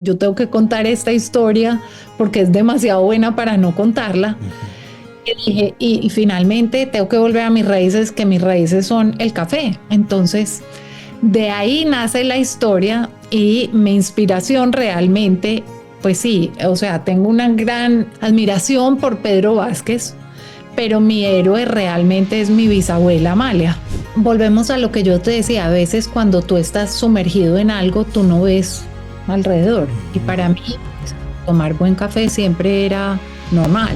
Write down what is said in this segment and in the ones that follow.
yo tengo que contar esta historia porque es demasiado buena para no contarla. Y dije, y finalmente tengo que volver a mis raíces, que mis raíces son el café. Entonces, de ahí nace la historia y mi inspiración realmente, pues sí, o sea, tengo una gran admiración por Pedro Vázquez, pero mi héroe realmente es mi bisabuela Amalia. Volvemos a lo que yo te decía, a veces cuando tú estás sumergido en algo, tú no ves alrededor. Y para mí, tomar buen café siempre era normal.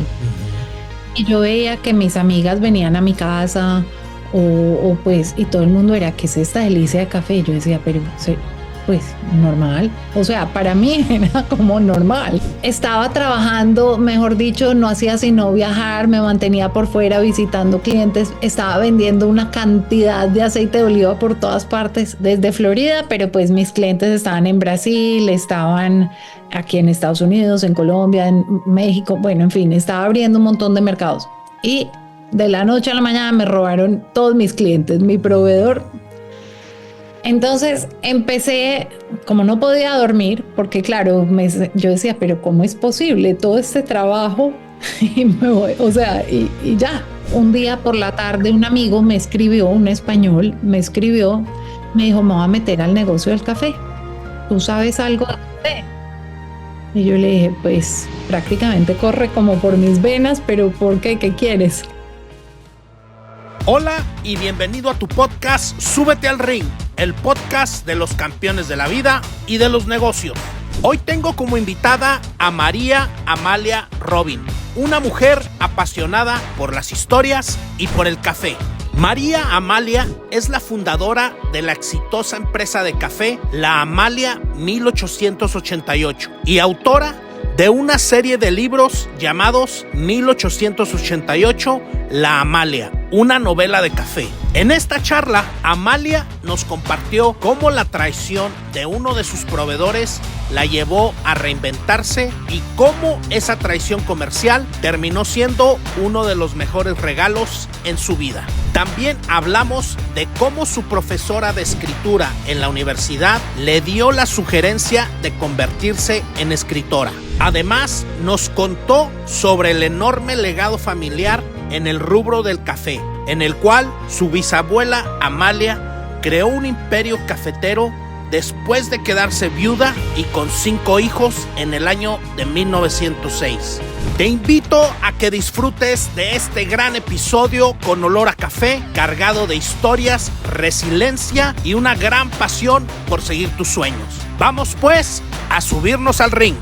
Y yo veía que mis amigas venían a mi casa o pues, y todo el mundo era, ¿qué es esta delicia de café? Y yo decía, pero pues normal. O sea, para mí era como normal. Estaba trabajando, mejor dicho, no hacía sino viajar, me mantenía por fuera visitando clientes, estaba vendiendo una cantidad de aceite de oliva por todas partes, desde Florida, pero pues mis clientes estaban en Brasil, estaban aquí en Estados Unidos, en Colombia, en México, bueno, en fin, estaba abriendo un montón de mercados. Y de la noche a la mañana me robaron todos mis clientes, mi proveedor. Entonces empecé, como no podía dormir, porque claro, yo decía, pero ¿cómo es posible todo este trabajo? Y me voy, o sea, y ya. Un día por la tarde un amigo me escribió, un español, me dijo, me voy a meter al negocio del café. ¿Tú sabes algo de café? Y yo le dije, pues prácticamente corre como por mis venas, pero ¿por qué? ¿Qué quieres? Hola y bienvenido a tu podcast Súbete al Ring, el podcast de los campeones de la vida y de los negocios. Hoy tengo como invitada a María Amalia Robin, una mujer apasionada por las historias y por el café. María Amalia es la fundadora de la exitosa empresa de café La Amalia 1888 y autora de una serie de libros llamados 1888 La Amalia, una novela de café. En esta charla, Amalia nos compartió cómo la traición de uno de sus proveedores la llevó a reinventarse y cómo esa traición comercial terminó siendo uno de los mejores regalos en su vida. También hablamos de cómo su profesora de escritura en la universidad le dio la sugerencia de convertirse en escritora. Además, nos contó sobre el enorme legado familiar en el rubro del café, en el cual su bisabuela Amalia creó un imperio cafetero después de quedarse viuda y con 5 hijos en el año de 1906. Te invito a que disfrutes de este gran episodio con olor a café, cargado de historias, resiliencia y una gran pasión por seguir tus sueños. Vamos pues a subirnos al ring.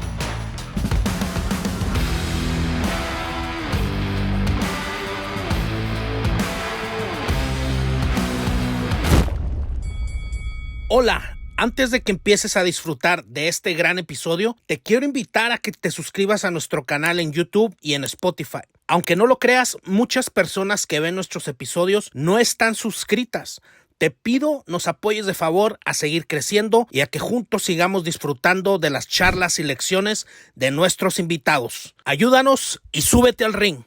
Hola, antes de que empieces a disfrutar de este gran episodio, te quiero invitar a que te suscribas a nuestro canal en YouTube y en Spotify. Aunque no lo creas, muchas personas que ven nuestros episodios no están suscritas. Te pido nos apoyes de favor a seguir creciendo y a que juntos sigamos disfrutando de las charlas y lecciones de nuestros invitados. Ayúdanos y súbete al ring.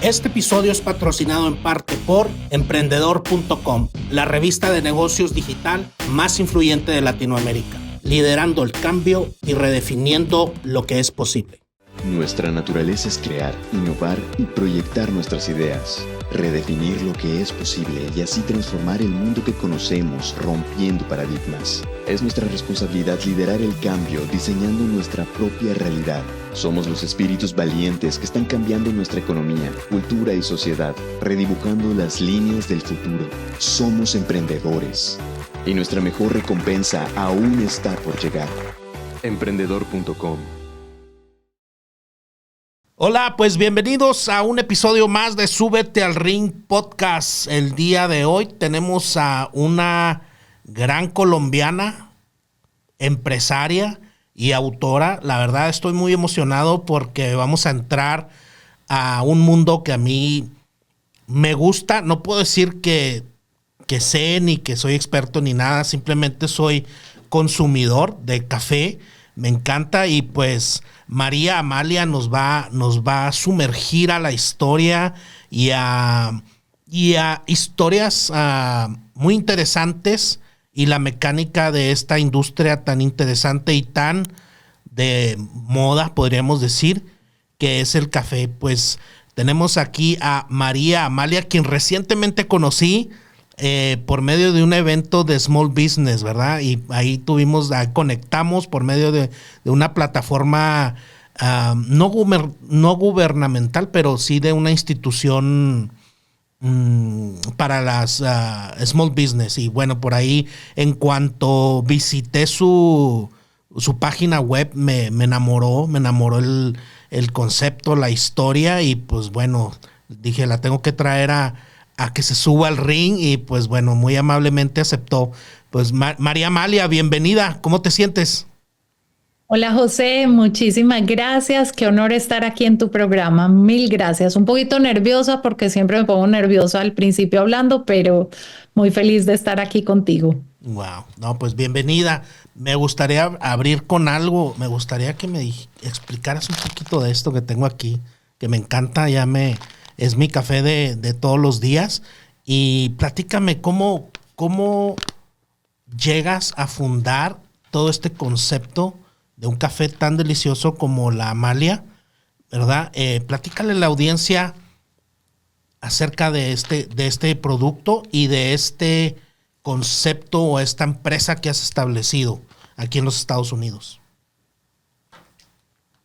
Este episodio es patrocinado en parte por Emprendedor.com, la revista de negocios digital más influyente de Latinoamérica, liderando el cambio y redefiniendo lo que es posible. Nuestra naturaleza es crear, innovar y proyectar nuestras ideas, redefinir lo que es posible y así transformar el mundo que conocemos, rompiendo paradigmas. Es nuestra responsabilidad liderar el cambio, diseñando nuestra propia realidad. Somos los espíritus valientes que están cambiando nuestra economía, cultura y sociedad, redibujando las líneas del futuro. Somos emprendedores. Y nuestra mejor recompensa aún está por llegar. Emprendedor.com. Hola, pues bienvenidos a un episodio más de Súbete al Ring Podcast. El día de hoy tenemos a una gran colombiana, empresaria y autora. La verdad estoy muy emocionado porque vamos a entrar a un mundo que a mí me gusta. No puedo decir que sé ni que soy experto ni nada, simplemente soy consumidor de café. Me encanta y pues María Amalia nos va a sumergir a la historia y a historias muy interesantes y la mecánica de esta industria tan interesante y tan de moda, podríamos decir, que es el café. Pues tenemos aquí a María Amalia, quien recientemente conocí por medio de un evento de Small Business, ¿verdad? Y ahí conectamos por medio de una plataforma no gubernamental, pero sí de una institución para las Small Business. Y bueno, por ahí, en cuanto visité su página web, me enamoró el concepto, la historia, y pues bueno, dije, la tengo que traer a que se suba al ring, y pues bueno, muy amablemente aceptó. Pues María Amalia, bienvenida, ¿cómo te sientes? Hola José, muchísimas gracias. Qué honor estar aquí en tu programa. Mil gracias. Un poquito nerviosa porque siempre me pongo nerviosa al principio hablando, pero muy feliz de estar aquí contigo. Wow, no, pues bienvenida. Me gustaría abrir con algo. Me gustaría que me explicaras un poquito de esto que tengo aquí, que me encanta. Es mi café de todos los días. Y platícame cómo llegas a fundar todo este concepto de un café tan delicioso como la Amalia, ¿verdad? Platícale a la audiencia acerca de este producto y de este concepto o esta empresa que has establecido aquí en los Estados Unidos.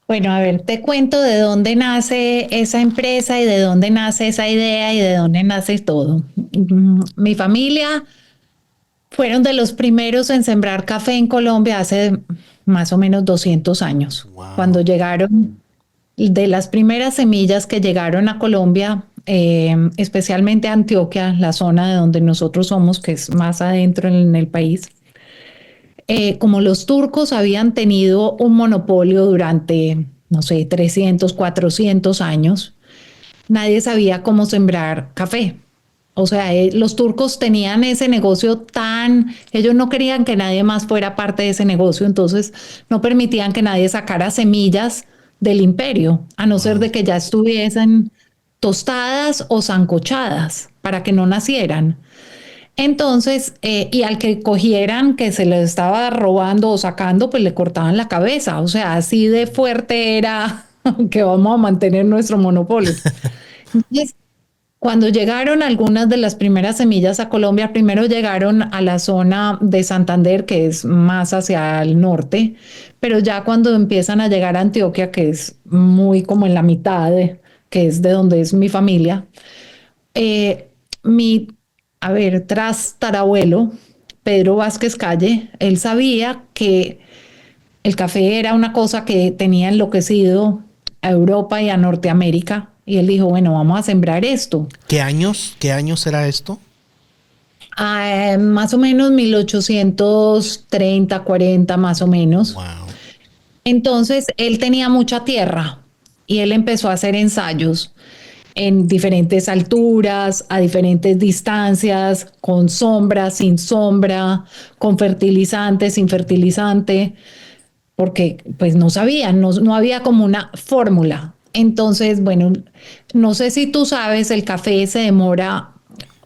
Bueno, a ver, te cuento de dónde nace esa empresa y de dónde nace esa idea y de dónde nace todo. Mi familia fueron de los primeros en sembrar café en Colombia hace más o menos 200 años. Wow. Cuando llegaron, de las primeras semillas que llegaron a Colombia, especialmente a Antioquia, la zona de donde nosotros somos, que es más adentro en el país, como los turcos habían tenido un monopolio durante, no sé, 300, 400 años, nadie sabía cómo sembrar café. O sea, los turcos tenían ese negocio ellos no querían que nadie más fuera parte de ese negocio, entonces no permitían que nadie sacara semillas del imperio, a no ser de que ya estuviesen tostadas o sancochadas para que no nacieran. Entonces, y al que cogieran que se le estaba robando o sacando, pues le cortaban la cabeza. O sea, así de fuerte era que vamos a mantener nuestro monopolio. Entonces, cuando llegaron algunas de las primeras semillas a Colombia, primero llegaron a la zona de Santander, que es más hacia el norte, pero ya cuando empiezan a llegar a Antioquia, que es muy como en la mitad, que es de donde es mi familia, mi, tarabuelo, Pedro Vázquez Calle, él sabía que el café era una cosa que tenía enloquecido a Europa y a Norteamérica. Y él dijo, bueno, vamos a sembrar esto. ¿Qué años era esto? Más o menos 1830, 40 más o menos. Wow. Entonces, él tenía mucha tierra y él empezó a hacer ensayos en diferentes alturas, a diferentes distancias, con sombra, sin sombra, con fertilizante, sin fertilizante, porque pues no sabían, no había como una fórmula. Entonces, bueno, no sé si tú sabes, el café se demora,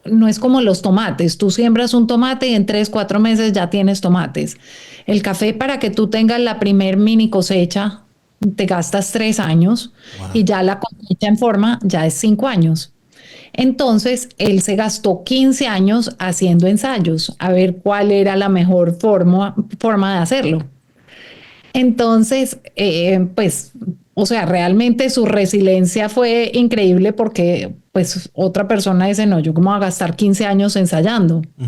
no es como los tomates. Tú siembras un tomate y en 3, 4 meses ya tienes tomates. El café, para que tú tengas la primer mini cosecha, te gastas 3 años. Wow. Y ya la cosecha en forma ya es 5 años. Entonces, él se gastó 15 años haciendo ensayos a ver cuál era la mejor forma de hacerlo. Entonces, pues, o sea, realmente su resiliencia fue increíble porque, pues, otra persona dice, no, yo cómo voy a gastar 15 años ensayando. Uh-huh.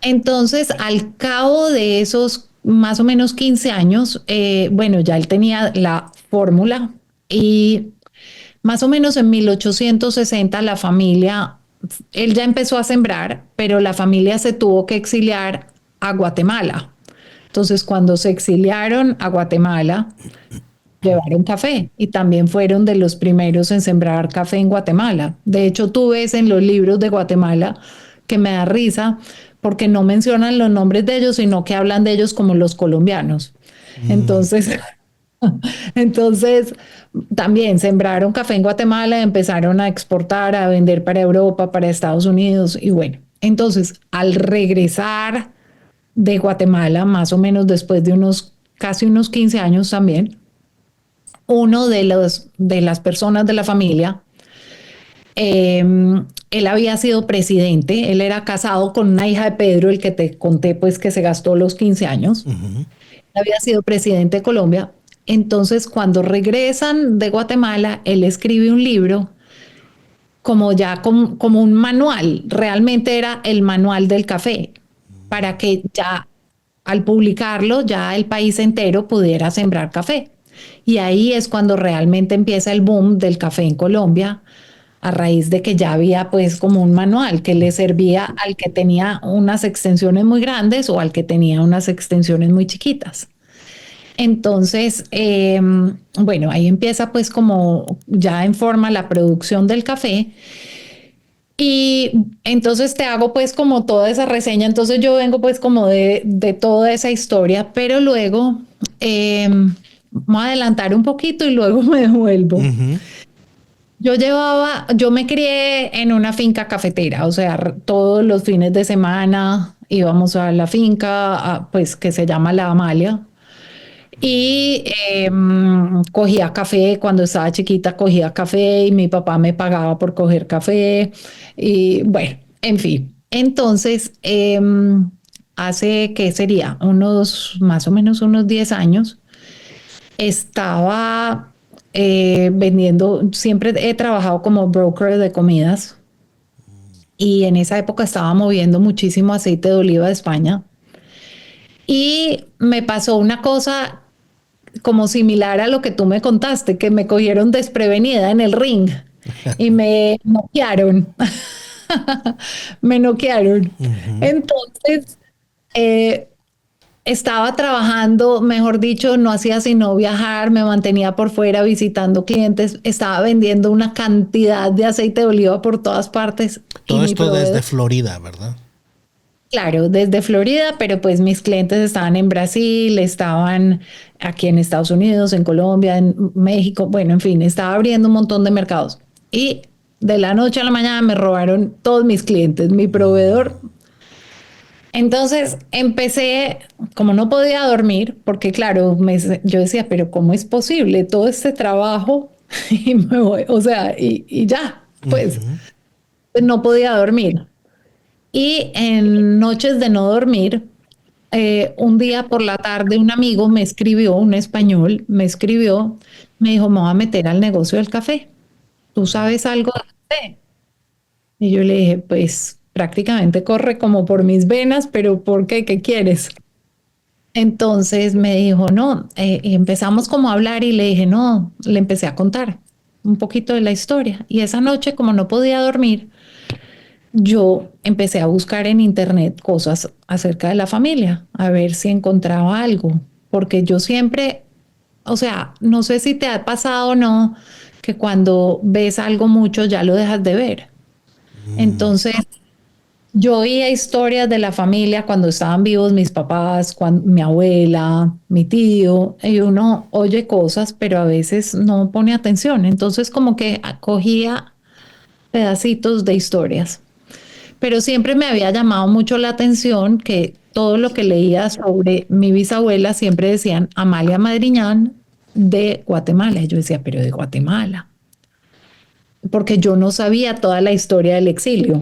Entonces, al cabo de esos más o menos 15 años, bueno, ya él tenía la fórmula y más o menos en 1860 la familia, él ya empezó a sembrar, pero la familia se tuvo que exiliar a Guatemala. Entonces, cuando se exiliaron a Guatemala, llevaron café y también fueron de los primeros en sembrar café en Guatemala. De hecho, tú ves en los libros de Guatemala que me da risa porque no mencionan los nombres de ellos, sino que hablan de ellos como los colombianos. Entonces, también sembraron café en Guatemala, empezaron a exportar, a vender para Europa, para Estados Unidos y bueno, Entonces, al regresar de Guatemala, más o menos después de casi unos 15 años también, uno de las personas de la familia, eh, él había sido presidente, él era casado con una hija de Pedro, el que te conté, pues que se gastó los 15 años, había sido presidente de Colombia. Entonces, cuando regresan de Guatemala, él escribe un libro como ya como un manual, realmente era el manual del café, para que ya al publicarlo, ya el país entero pudiera sembrar café. Y ahí es cuando realmente empieza el boom del café en Colombia, a raíz de que ya había pues como un manual que le servía al que tenía unas extensiones muy grandes o al que tenía unas extensiones muy chiquitas. Entonces, bueno, ahí empieza pues como ya en forma la producción del café. Y entonces te hago pues como toda esa reseña, entonces yo vengo pues como de toda esa historia, pero luego voy a adelantar un poquito y luego me devuelvo. Yo me crié en una finca cafetera, o sea, todos los fines de semana íbamos a la finca, pues que se llama La Amalia, y cogía café cuando estaba chiquita, cogía café y mi papá me pagaba por coger café. Y bueno, en fin. Entonces, hace, ¿qué sería? Más o menos unos 10 años, estaba vendiendo, siempre he trabajado como broker de comidas y en esa época estaba moviendo muchísimo aceite de oliva de España. Y me pasó una cosa como similar a lo que tú me contaste, que me cogieron desprevenida en el ring y me noquearon. Me noquearon. Entonces, eh, estaba trabajando, mejor dicho, no hacía sino viajar, me mantenía por fuera visitando clientes, estaba vendiendo una cantidad de aceite de oliva por todas partes. Todo esto desde Florida, ¿verdad? Claro, desde Florida, pero pues mis clientes estaban en Brasil, estaban aquí en Estados Unidos, en Colombia, en México, bueno, en fin, estaba abriendo un montón de mercados. Y de la noche a la mañana me robaron todos mis clientes, mi proveedor. Entonces empecé, como no podía dormir, porque claro, yo decía, pero ¿cómo es posible todo este trabajo? Y me voy, o sea, y ya, pues no podía dormir. Y en noches de no dormir, un día por la tarde un amigo me escribió, un español, me dijo, me voy a meter al negocio del café. ¿Tú sabes algo de café? Y yo le dije, pues prácticamente corre como por mis venas, pero ¿por qué? ¿Qué quieres? Entonces me dijo, no, y empezamos como a hablar y le dije, no, le empecé a contar un poquito de la historia. Y esa noche, como no podía dormir, yo empecé a buscar en internet cosas acerca de la familia, a ver si encontraba algo, porque yo siempre, o sea, no sé si te ha pasado o no, que cuando ves algo mucho ya lo dejas de ver. Entonces, yo oía historias de la familia cuando estaban vivos mis papás, mi abuela, mi tío, y uno oye cosas, pero a veces no pone atención. Entonces, como que cogía pedacitos de historias. Pero siempre me había llamado mucho la atención que todo lo que leía sobre mi bisabuela siempre decían Amalia Madriñán de Guatemala. Y yo decía, pero de Guatemala, porque yo no sabía toda la historia del exilio.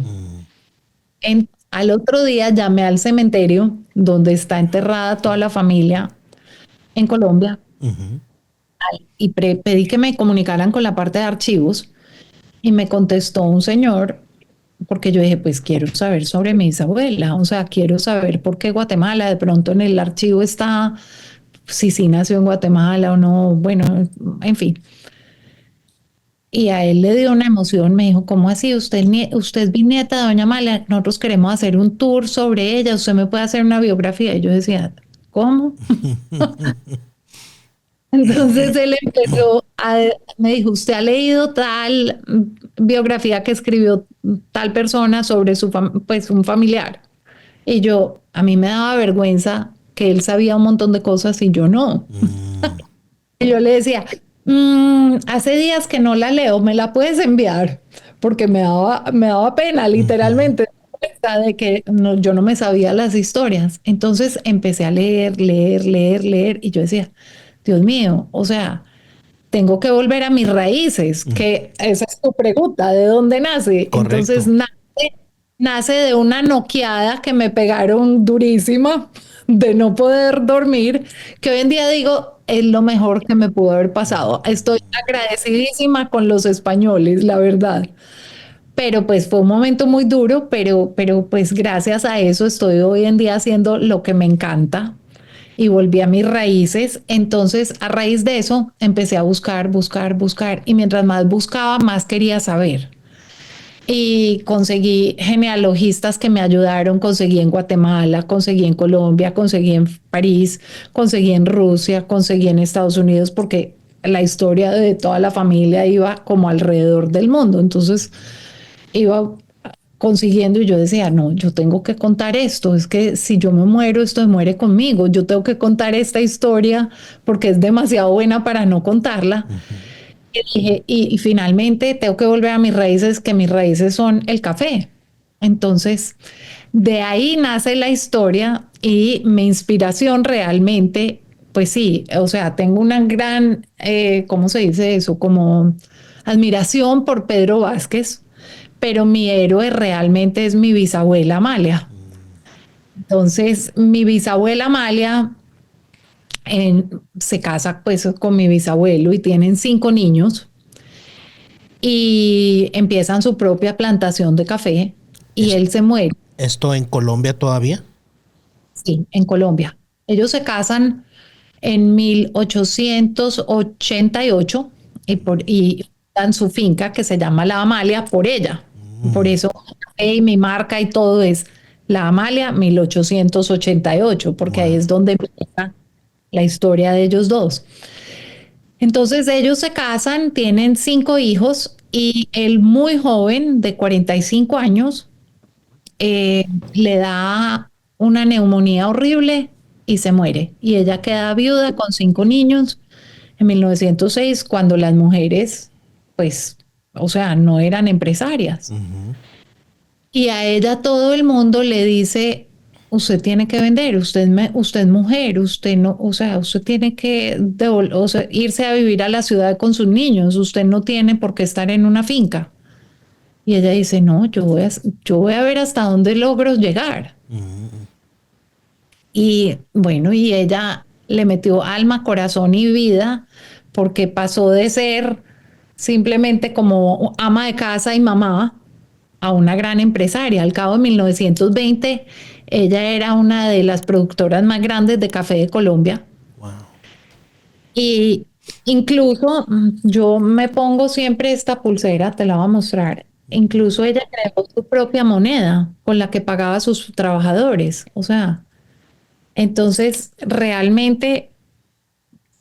Al otro día llamé al cementerio donde está enterrada toda la familia en Colombia y pedí que me comunicaran con la parte de archivos y me contestó un señor porque yo dije, pues quiero saber sobre mi bisabuela, o sea, quiero saber por qué Guatemala, de pronto en el archivo está, si sí nació en Guatemala o no, bueno, en fin. Y a él le dio una emoción, me dijo, ¿cómo así? Usted es bisnieta de doña Amalia, nosotros queremos hacer un tour sobre ella, usted me puede hacer una biografía. Y yo decía, ¿cómo? Entonces él me dijo, ¿usted ha leído tal biografía que escribió tal persona sobre pues un familiar? Y yo, a mí me daba vergüenza que él sabía un montón de cosas y yo no. Y yo le decía, hace días que no la leo, ¿me la puedes enviar? Porque me daba pena, literalmente. de que no, yo no me sabía las historias. Entonces empecé a leer, y yo decía, Dios mío, o sea, tengo que volver a mis raíces, que esa es tu pregunta, ¿de dónde nace? Entonces Correcto. nace de una noqueada que me pegaron durísima de no poder dormir, que hoy en día digo, es lo mejor que me pudo haber pasado. Estoy agradecidísima con los españoles, la verdad. Pero pues fue un momento muy duro, pero pues gracias a eso estoy hoy en día haciendo lo que me encanta y volví a mis raíces. Entonces, a raíz de eso, empecé a buscar y mientras más buscaba, más quería saber. Y conseguí genealogistas que me ayudaron, conseguí en Guatemala, conseguí en Colombia, conseguí en París, conseguí en Rusia, conseguí en Estados Unidos, porque la historia de toda la familia iba como alrededor del mundo. Entonces, iba consiguiendo y yo decía, no, yo tengo que contar esto, es que si yo me muero, esto muere conmigo, yo tengo que contar esta historia porque es demasiado buena para no contarla. Y dije, y finalmente tengo que volver a mis raíces, que mis raíces son el café. Entonces, de ahí nace la historia y mi inspiración realmente, pues sí, o sea, tengo una gran, ¿cómo se dice eso? Como admiración por Pedro Vázquez, pero mi héroe realmente es mi bisabuela Amalia. Entonces, mi bisabuela Amalia se casa pues con mi bisabuelo y tienen 5 niños y empiezan su propia plantación de café y Es- él se muere, ¿Esto en Colombia todavía? sí, en Colombia. Ellos se casan en 1888 y dan su finca que se llama La Amalia por ella. Por eso mi marca y todo es La Amalia 1888, porque ahí Wow. es donde empieza la historia de ellos dos. Entonces ellos se casan, tienen 5 hijos y el muy joven de 45 años le da una neumonía horrible y se muere. Y ella queda viuda con 5 niños en 1906, cuando las mujeres, pues, o sea, no eran empresarias. Y a ella todo el mundo le dice, usted tiene que vender, usted es mujer, usted no, o sea, usted tiene que o sea, irse a vivir a la ciudad con sus niños, usted no tiene por qué estar en una finca. Y ella dice, no, yo voy a ver hasta dónde logro llegar. Y bueno, y ella le metió alma, corazón y vida porque pasó de ser simplemente como ama de casa y mamá a una gran empresaria. Al cabo de 1920, ella era una de las productoras más grandes de café de Colombia. Wow. Y incluso yo me pongo siempre esta pulsera, te la voy a mostrar. Incluso ella creó su propia moneda con la que pagaba a sus trabajadores. O sea, entonces realmente,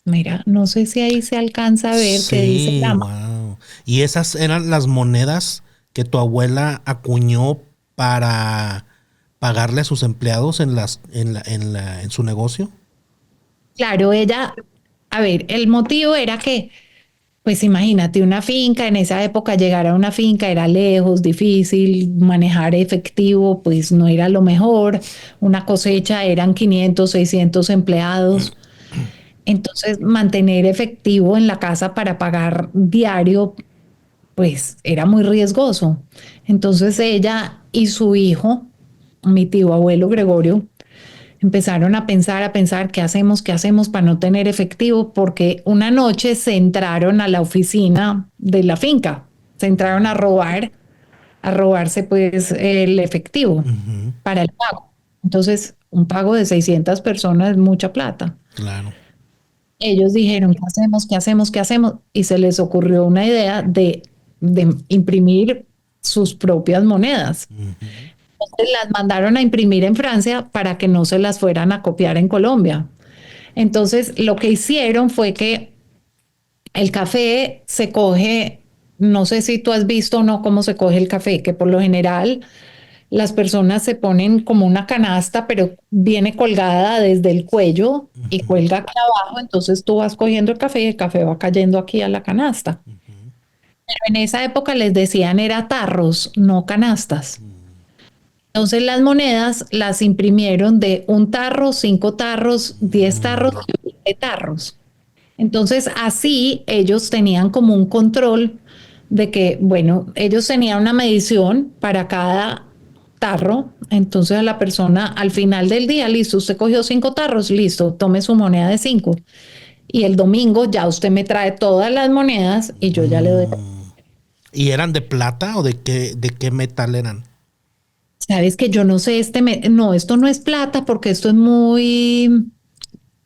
mira, no sé si ahí se alcanza a ver que dice Sí, la wow. ¿Y esas eran las monedas que tu abuela acuñó para pagarle a sus empleados en su negocio? Claro, ella, a ver, el motivo era que, pues imagínate, una finca, en esa época llegar a una finca era lejos, difícil, manejar efectivo, pues no era lo mejor, una cosecha eran 500, 600 empleados, entonces mantener efectivo en la casa para pagar diario, pues era muy riesgoso. Entonces ella y su hijo, mi tío abuelo Gregorio, empezaron a pensar qué hacemos para no tener efectivo, porque una noche se entraron a la oficina de la finca, se entraron a robarse pues el efectivo para el pago. Entonces, un pago de 600 personas es mucha plata. Claro. Ellos dijeron, ¿qué hacemos? ¿Qué hacemos? ¿Qué hacemos? Y se les ocurrió una idea de imprimir sus propias monedas. Entonces las mandaron a imprimir en Francia para que no se las fueran a copiar en Colombia. Entonces lo que hicieron fue que el café se coge, no sé si tú has visto o no cómo se coge el café, que por lo general las personas se ponen como una canasta, pero viene colgada desde el cuello y cuelga aquí abajo, entonces tú vas cogiendo el café y el café va cayendo aquí a la canasta. Pero en esa época les decían era tarros, no canastas. Entonces las monedas las imprimieron de 1 tarro, 5 tarros, 10 tarros y 20 tarros. Entonces así ellos tenían como un control de que, bueno, ellos tenían una medición para cada tarro. Entonces a la persona al final del día, listo, usted cogió 5 tarros, listo, tome su moneda de 5. Y el domingo ya usted me trae todas las monedas y yo ya le doy. ¿Y eran de plata o de qué metal eran? Sabes que yo no sé, no, esto no es plata porque esto es muy,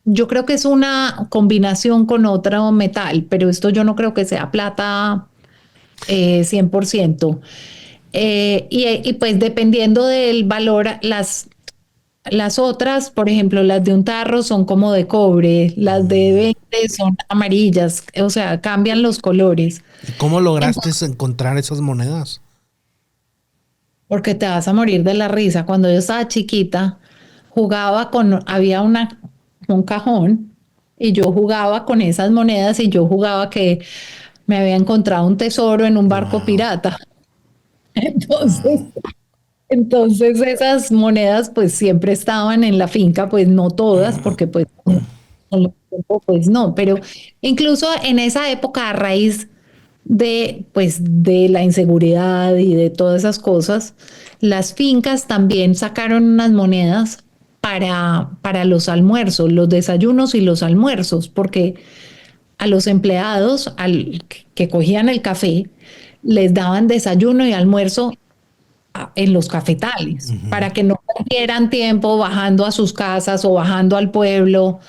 yo creo que es una combinación con otro metal, pero esto yo no creo que sea plata 100%. Y pues dependiendo del valor, las otras, por ejemplo, las de 1 tarro son como de cobre, las de 20 son amarillas, o sea, cambian los colores. ¿Y cómo lograste encontrar esas monedas? Porque te vas a morir de la risa. Cuando yo estaba chiquita, había un cajón y yo jugaba con esas monedas y yo jugaba que me había encontrado un tesoro en un barco Wow. pirata. Entonces, entonces esas monedas pues siempre estaban en la finca, pues no todas, porque pues con el tiempo pues no, pero incluso en esa época a raíz de pues de la inseguridad y de todas esas cosas, las fincas también sacaron unas monedas para los almuerzos, los desayunos y los almuerzos, porque a los empleados que cogían el café les daban desayuno y almuerzo en los cafetales, para que no perdieran tiempo bajando a sus casas o bajando al pueblo,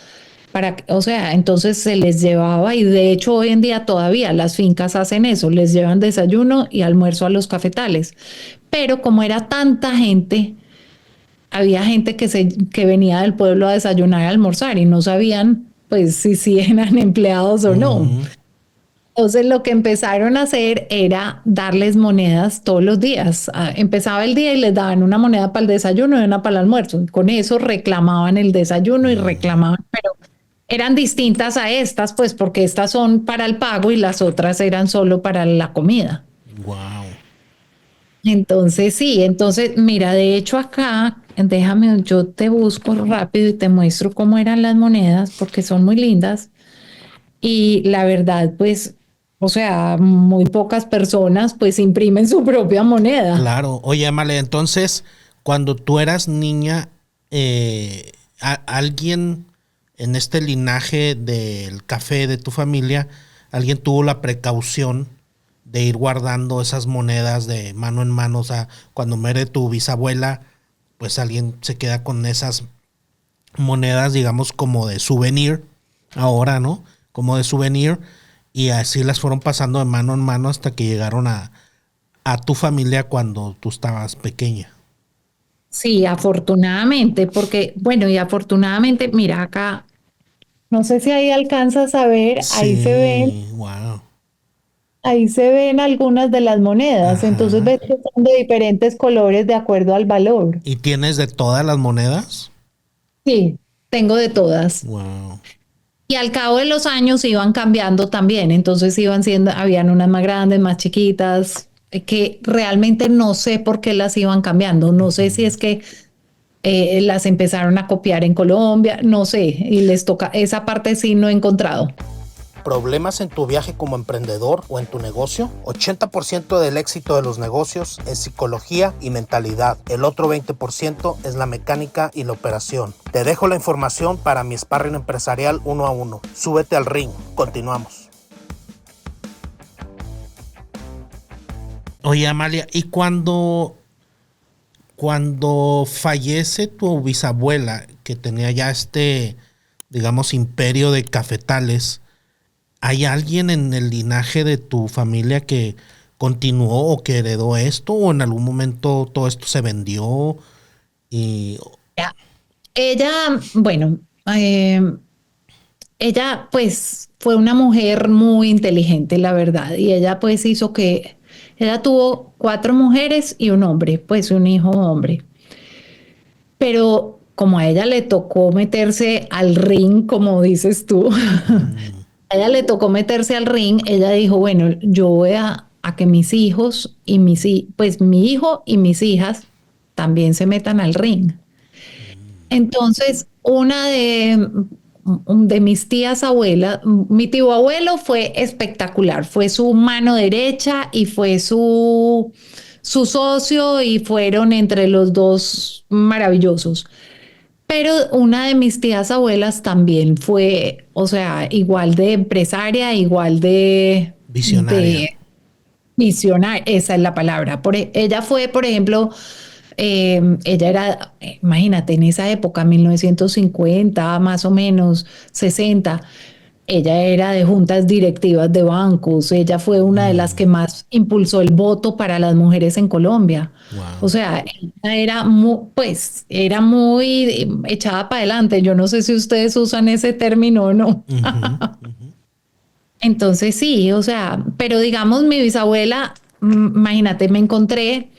o sea, entonces se les llevaba y de hecho hoy en día todavía las fincas hacen eso, les llevan desayuno y almuerzo a los cafetales. Pero como era tanta gente, había gente que venía del pueblo a desayunar y almorzar y no sabían pues si eran empleados o no. Entonces lo que empezaron a hacer era darles monedas todos los días. Empezaba el día y les daban una moneda para el desayuno y una para el almuerzo. Con eso reclamaban el desayuno y reclamaban, pero eran distintas a estas, pues porque estas son para el pago y las otras eran solo para la comida. Wow. Entonces sí, entonces mira, de hecho acá, déjame, yo te busco rápido y te muestro cómo eran las monedas porque son muy lindas. Y la verdad, pues, o sea, muy pocas personas pues imprimen su propia moneda. Claro. Oye, Amale, entonces, cuando tú eras niña, alguien en este linaje del café de tu familia, alguien tuvo la precaución de ir guardando esas monedas de mano en mano. O sea, cuando muere tu bisabuela, pues alguien se queda con esas monedas, digamos, como de souvenir, ahora, ¿no? Como de souvenir, y así las fueron pasando de mano en mano hasta que llegaron a tu familia cuando tú estabas pequeña. Sí, afortunadamente, porque, bueno, y afortunadamente, mira acá, no sé si ahí alcanzas a ver, Sí, wow. ahí se ven algunas de las monedas, entonces Ajá. ves que son de diferentes colores de acuerdo al valor. ¿Y tienes de todas las monedas? Sí, tengo de todas. Wow. Y al cabo de los años iban cambiando también, entonces iban siendo, habían unas más grandes, más chiquitas, que realmente no sé por qué las iban cambiando, no sé si es que las empezaron a copiar en Colombia, no sé, y les toca, esa parte sí no he encontrado. ¿Problemas en tu viaje como emprendedor o en tu negocio? 80% del éxito de los negocios es psicología y mentalidad. El otro 20% es la mecánica y la operación. Te dejo la información para mi sparring empresarial 1 a 1. Súbete al ring. Continuamos. Oye, Amalia, ¿y cuando fallece tu bisabuela, que tenía ya digamos, imperio de cafetales, ¿hay alguien en el linaje de tu familia que continuó o que heredó esto? ¿O en algún momento todo esto se vendió? Y Ya. Ella, bueno, eh, ella pues fue una mujer muy inteligente, la verdad, y ella pues hizo que, ella tuvo 4 mujeres y un hombre, pues un hijo hombre. Pero como a ella le tocó meterse al ring, como dices tú, a ella le tocó meterse al ring, ella dijo, bueno, yo voy a que mis hijos y pues mi hijo y mis hijas también se metan al ring. Entonces, una de mis tías abuelas, mi tío abuelo fue espectacular, fue su mano derecha y fue su socio y fueron entre los dos maravillosos. Pero una de mis tías abuelas también fue, o sea, igual de empresaria, igual Visionaria. de visionaria, esa es la palabra. Ella fue, por ejemplo, ella era, imagínate, en esa época, 1950, más o menos, 60, ella era de juntas directivas de bancos, ella fue una de las que más impulsó el voto para las mujeres en Colombia. Wow. O sea, ella era muy, pues, era muy echada para adelante. Yo no sé si ustedes usan ese término o no. Entonces sí, o sea, pero digamos mi bisabuela, imagínate, me encontré,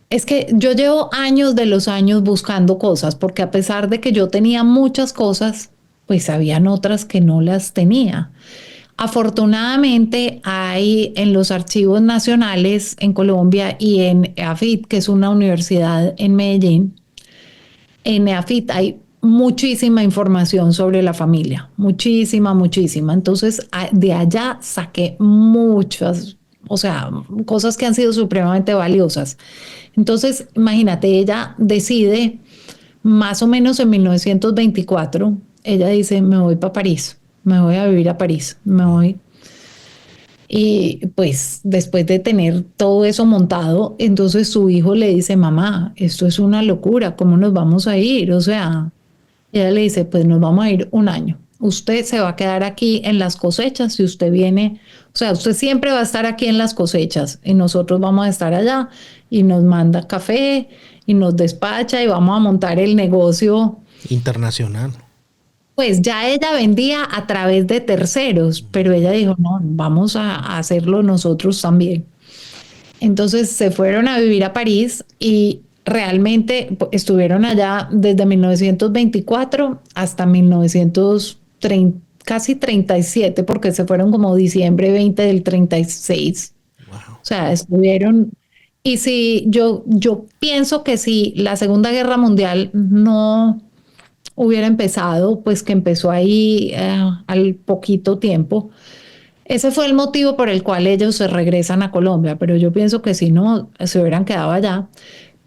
es que yo llevo años de los años buscando cosas, porque a pesar de que yo tenía muchas cosas, pues habían otras que no las tenía. Afortunadamente hay en los archivos nacionales en Colombia y en EAFIT, que es una universidad en Medellín, en EAFIT hay muchísima información sobre la familia, muchísima, muchísima. Entonces, de allá saqué muchas, o sea, cosas que han sido supremamente valiosas. Entonces, imagínate, ella decide, más o menos en 1924, ella dice, me voy para París, me voy a vivir a París, me voy. Y pues después de tener todo eso montado, entonces su hijo le dice, mamá, esto es una locura, ¿cómo nos vamos a ir? O sea, ella le dice, pues nos vamos a ir un año. Usted se va a quedar aquí en las cosechas si usted viene, o sea, usted siempre va a estar aquí en las cosechas y nosotros vamos a estar allá y nos manda café y nos despacha y vamos a montar el negocio internacional. Pues ya ella vendía a través de terceros, pero ella dijo, no, vamos a hacerlo nosotros también. Entonces se fueron a vivir a París y realmente estuvieron allá desde 1924 hasta 1930, casi 37, porque se fueron como diciembre 20 del 36. Wow. O sea, estuvieron. Y si yo pienso que si la Segunda Guerra Mundial no hubiera empezado, pues que empezó ahí al poquito tiempo. Ese fue el motivo por el cual ellos se regresan a Colombia, pero yo pienso que si no, se hubieran quedado allá.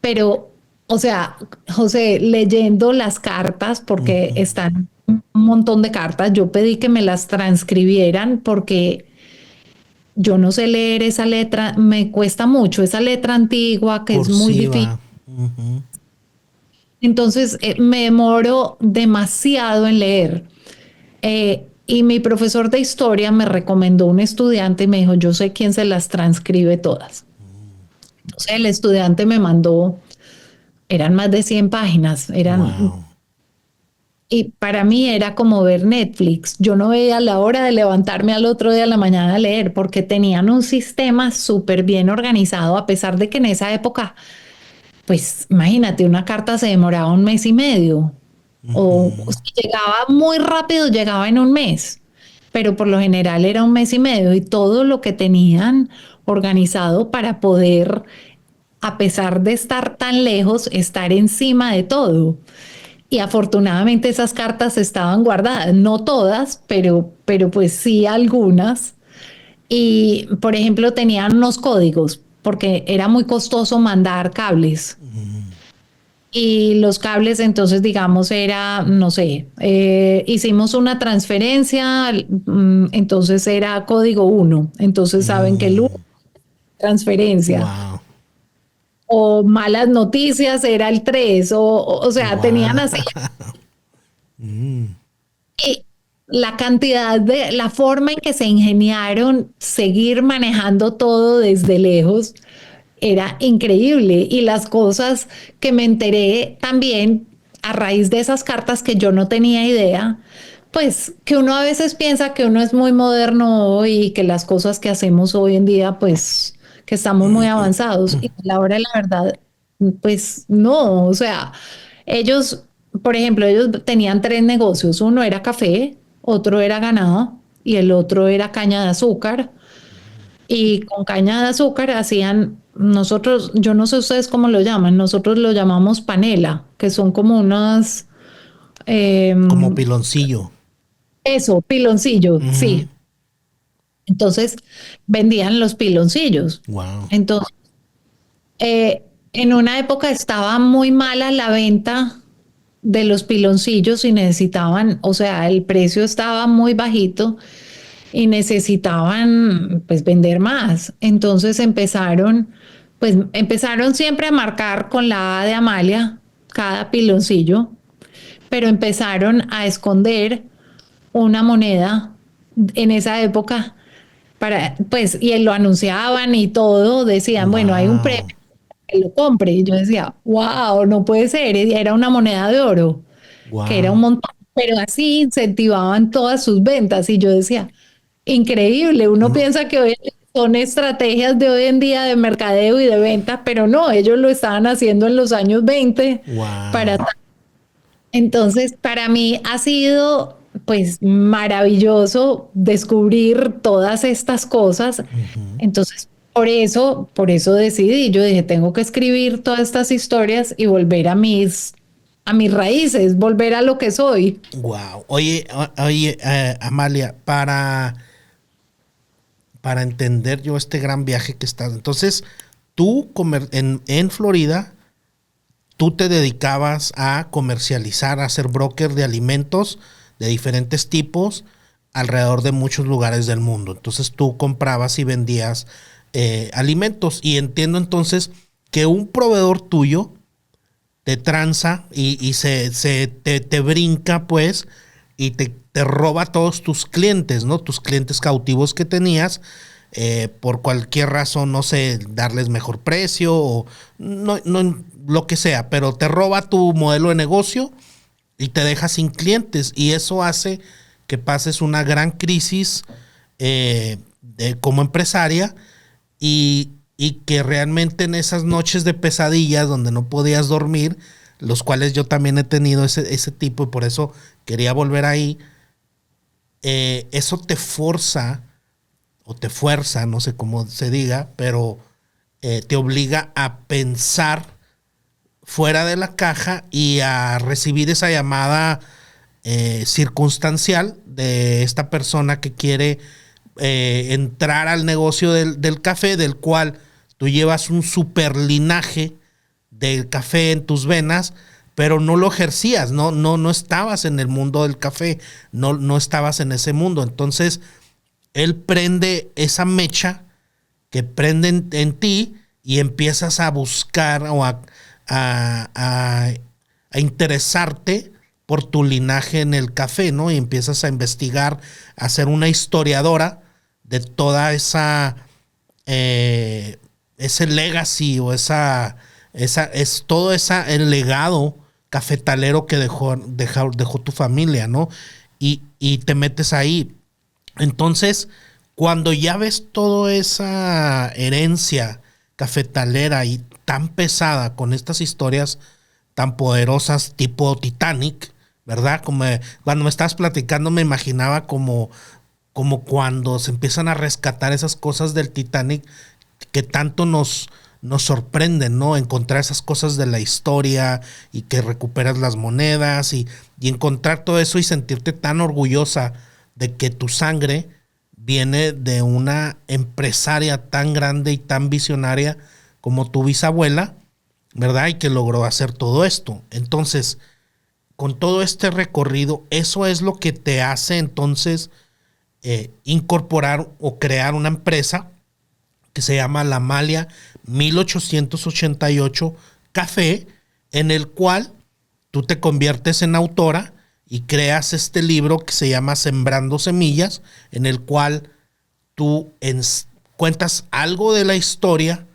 Pero, o sea, José, leyendo las cartas, porque están un montón de cartas, yo pedí que me las transcribieran porque yo no sé leer esa letra, me cuesta mucho, esa letra antigua que Cursiva. Es muy difícil. Entonces me demoro demasiado en leer. Y mi profesor de historia me recomendó un estudiante y me dijo, yo sé quién se las transcribe todas. Entonces el estudiante me mandó, eran más de 100 páginas, Wow. Y para mí era como ver Netflix. Yo no veía la hora de levantarme al otro día de la mañana a leer porque tenían un sistema súper bien organizado, a pesar de que en esa época, pues imagínate, una carta se demoraba un mes y medio. O si llegaba muy rápido, llegaba en un mes, pero por lo general era un mes y medio y todo lo que tenían organizado para poder, a pesar de estar tan lejos, estar encima de todo. Y afortunadamente esas cartas estaban guardadas, no todas, pero pues sí algunas. Y por ejemplo tenían unos códigos porque era muy costoso mandar cables. Y los cables, entonces, digamos, era, no sé, hicimos una transferencia, entonces era código 1. Entonces saben que el 1 transferencia. Wow. O malas noticias era el 3. O sea, Wow. tenían así. Y la cantidad de, la forma en que se ingeniaron seguir manejando todo desde lejos era increíble y las cosas que me enteré también a raíz de esas cartas que yo no tenía idea, pues que uno a veces piensa que uno es muy moderno hoy y que las cosas que hacemos hoy en día, pues que estamos muy avanzados y a la hora de la verdad, pues no, o sea, ellos, por ejemplo, ellos tenían 3 negocios, uno era café, otro era ganado y el otro era caña de azúcar. Y con caña de azúcar hacían nosotros, yo no sé ustedes cómo lo llaman, nosotros lo llamamos panela, que son como unas, eh, Como piloncillo. eso, piloncillos, Ujú. sí. Entonces vendían los piloncillos. Wow. Entonces, en una época estaba muy mala la venta de los piloncillos y necesitaban, o sea, el precio estaba muy bajito y necesitaban pues vender más. Entonces empezaron siempre a marcar con la A de Amalia cada piloncillo, pero empezaron a esconder una moneda en esa época para, pues, y lo anunciaban y todo, decían, bueno, hay un premio Wow. que lo compre. Y yo decía, wow, no puede ser, y era una moneda de oro, que era un Wow. montón, pero así incentivaban todas sus ventas. Y yo decía, increíble, uno No. piensa que hoy son estrategias de hoy en día de mercadeo y de venta, pero no, ellos lo estaban haciendo en los años 20 para... Wow. Entonces, para mí ha sido pues maravilloso descubrir todas estas cosas. Ujú. Entonces, por eso decidí, yo dije, tengo que escribir todas estas historias y volver a mis raíces, volver a lo que soy. Wow. Oye, oye, Amalia, para entender yo este gran viaje que estás. Entonces, tú en Florida, tú te dedicabas a comercializar, a ser broker de alimentos de diferentes tipos alrededor de muchos lugares del mundo. Entonces, tú comprabas y vendías alimentos. Y entiendo entonces que un proveedor tuyo te tranza y te brinca, pues, y te roba todos tus clientes, ¿no? Tus clientes cautivos que tenías, por cualquier razón, no sé, darles mejor precio o no, lo que sea, pero te roba tu modelo de negocio y te deja sin clientes. Y eso hace que pases una gran crisis como empresaria y que realmente en esas noches de pesadillas donde no podías dormir, los cuales yo también he tenido ese tipo y por eso quería volver ahí, eso te forza o te fuerza, no sé cómo se diga, pero te obliga a pensar fuera de la caja y a recibir esa llamada circunstancial de esta persona que quiere entrar al negocio del café, del cual tú llevas un super linaje del café en tus venas, pero no lo ejercías, no estabas en el mundo del café, no estabas en ese mundo. Entonces, él prende esa mecha que prende en ti y empiezas a buscar o a, a- a interesarte por tu linaje en el café, ¿no? Y empiezas a investigar, a ser una historiadora de toda eh, ese legacy o es todo el legado cafetalero que dejó tu familia, ¿no? Y te metes ahí. Entonces, cuando ya ves toda esa herencia cafetalera y tan pesada con estas historias tan poderosas tipo Titanic, ¿verdad? Como cuando me estabas platicando me imaginaba como cuando se empiezan a rescatar esas cosas del Titanic que tanto nos sorprenden, ¿no? Encontrar esas cosas de la historia y que recuperas las monedas y encontrar todo eso y sentirte tan orgullosa de que tu sangre viene de una empresaria tan grande y tan visionaria como tu bisabuela, ¿verdad? Y que logró hacer todo esto. Entonces, con todo este recorrido, eso es lo que te hace entonces incorporar o crear una empresa que se llama La Amalia 1888 Café, en el cual tú te conviertes en autora y creas este libro que se llama Sembrando Semillas, en el cual tú cuentas algo de la historia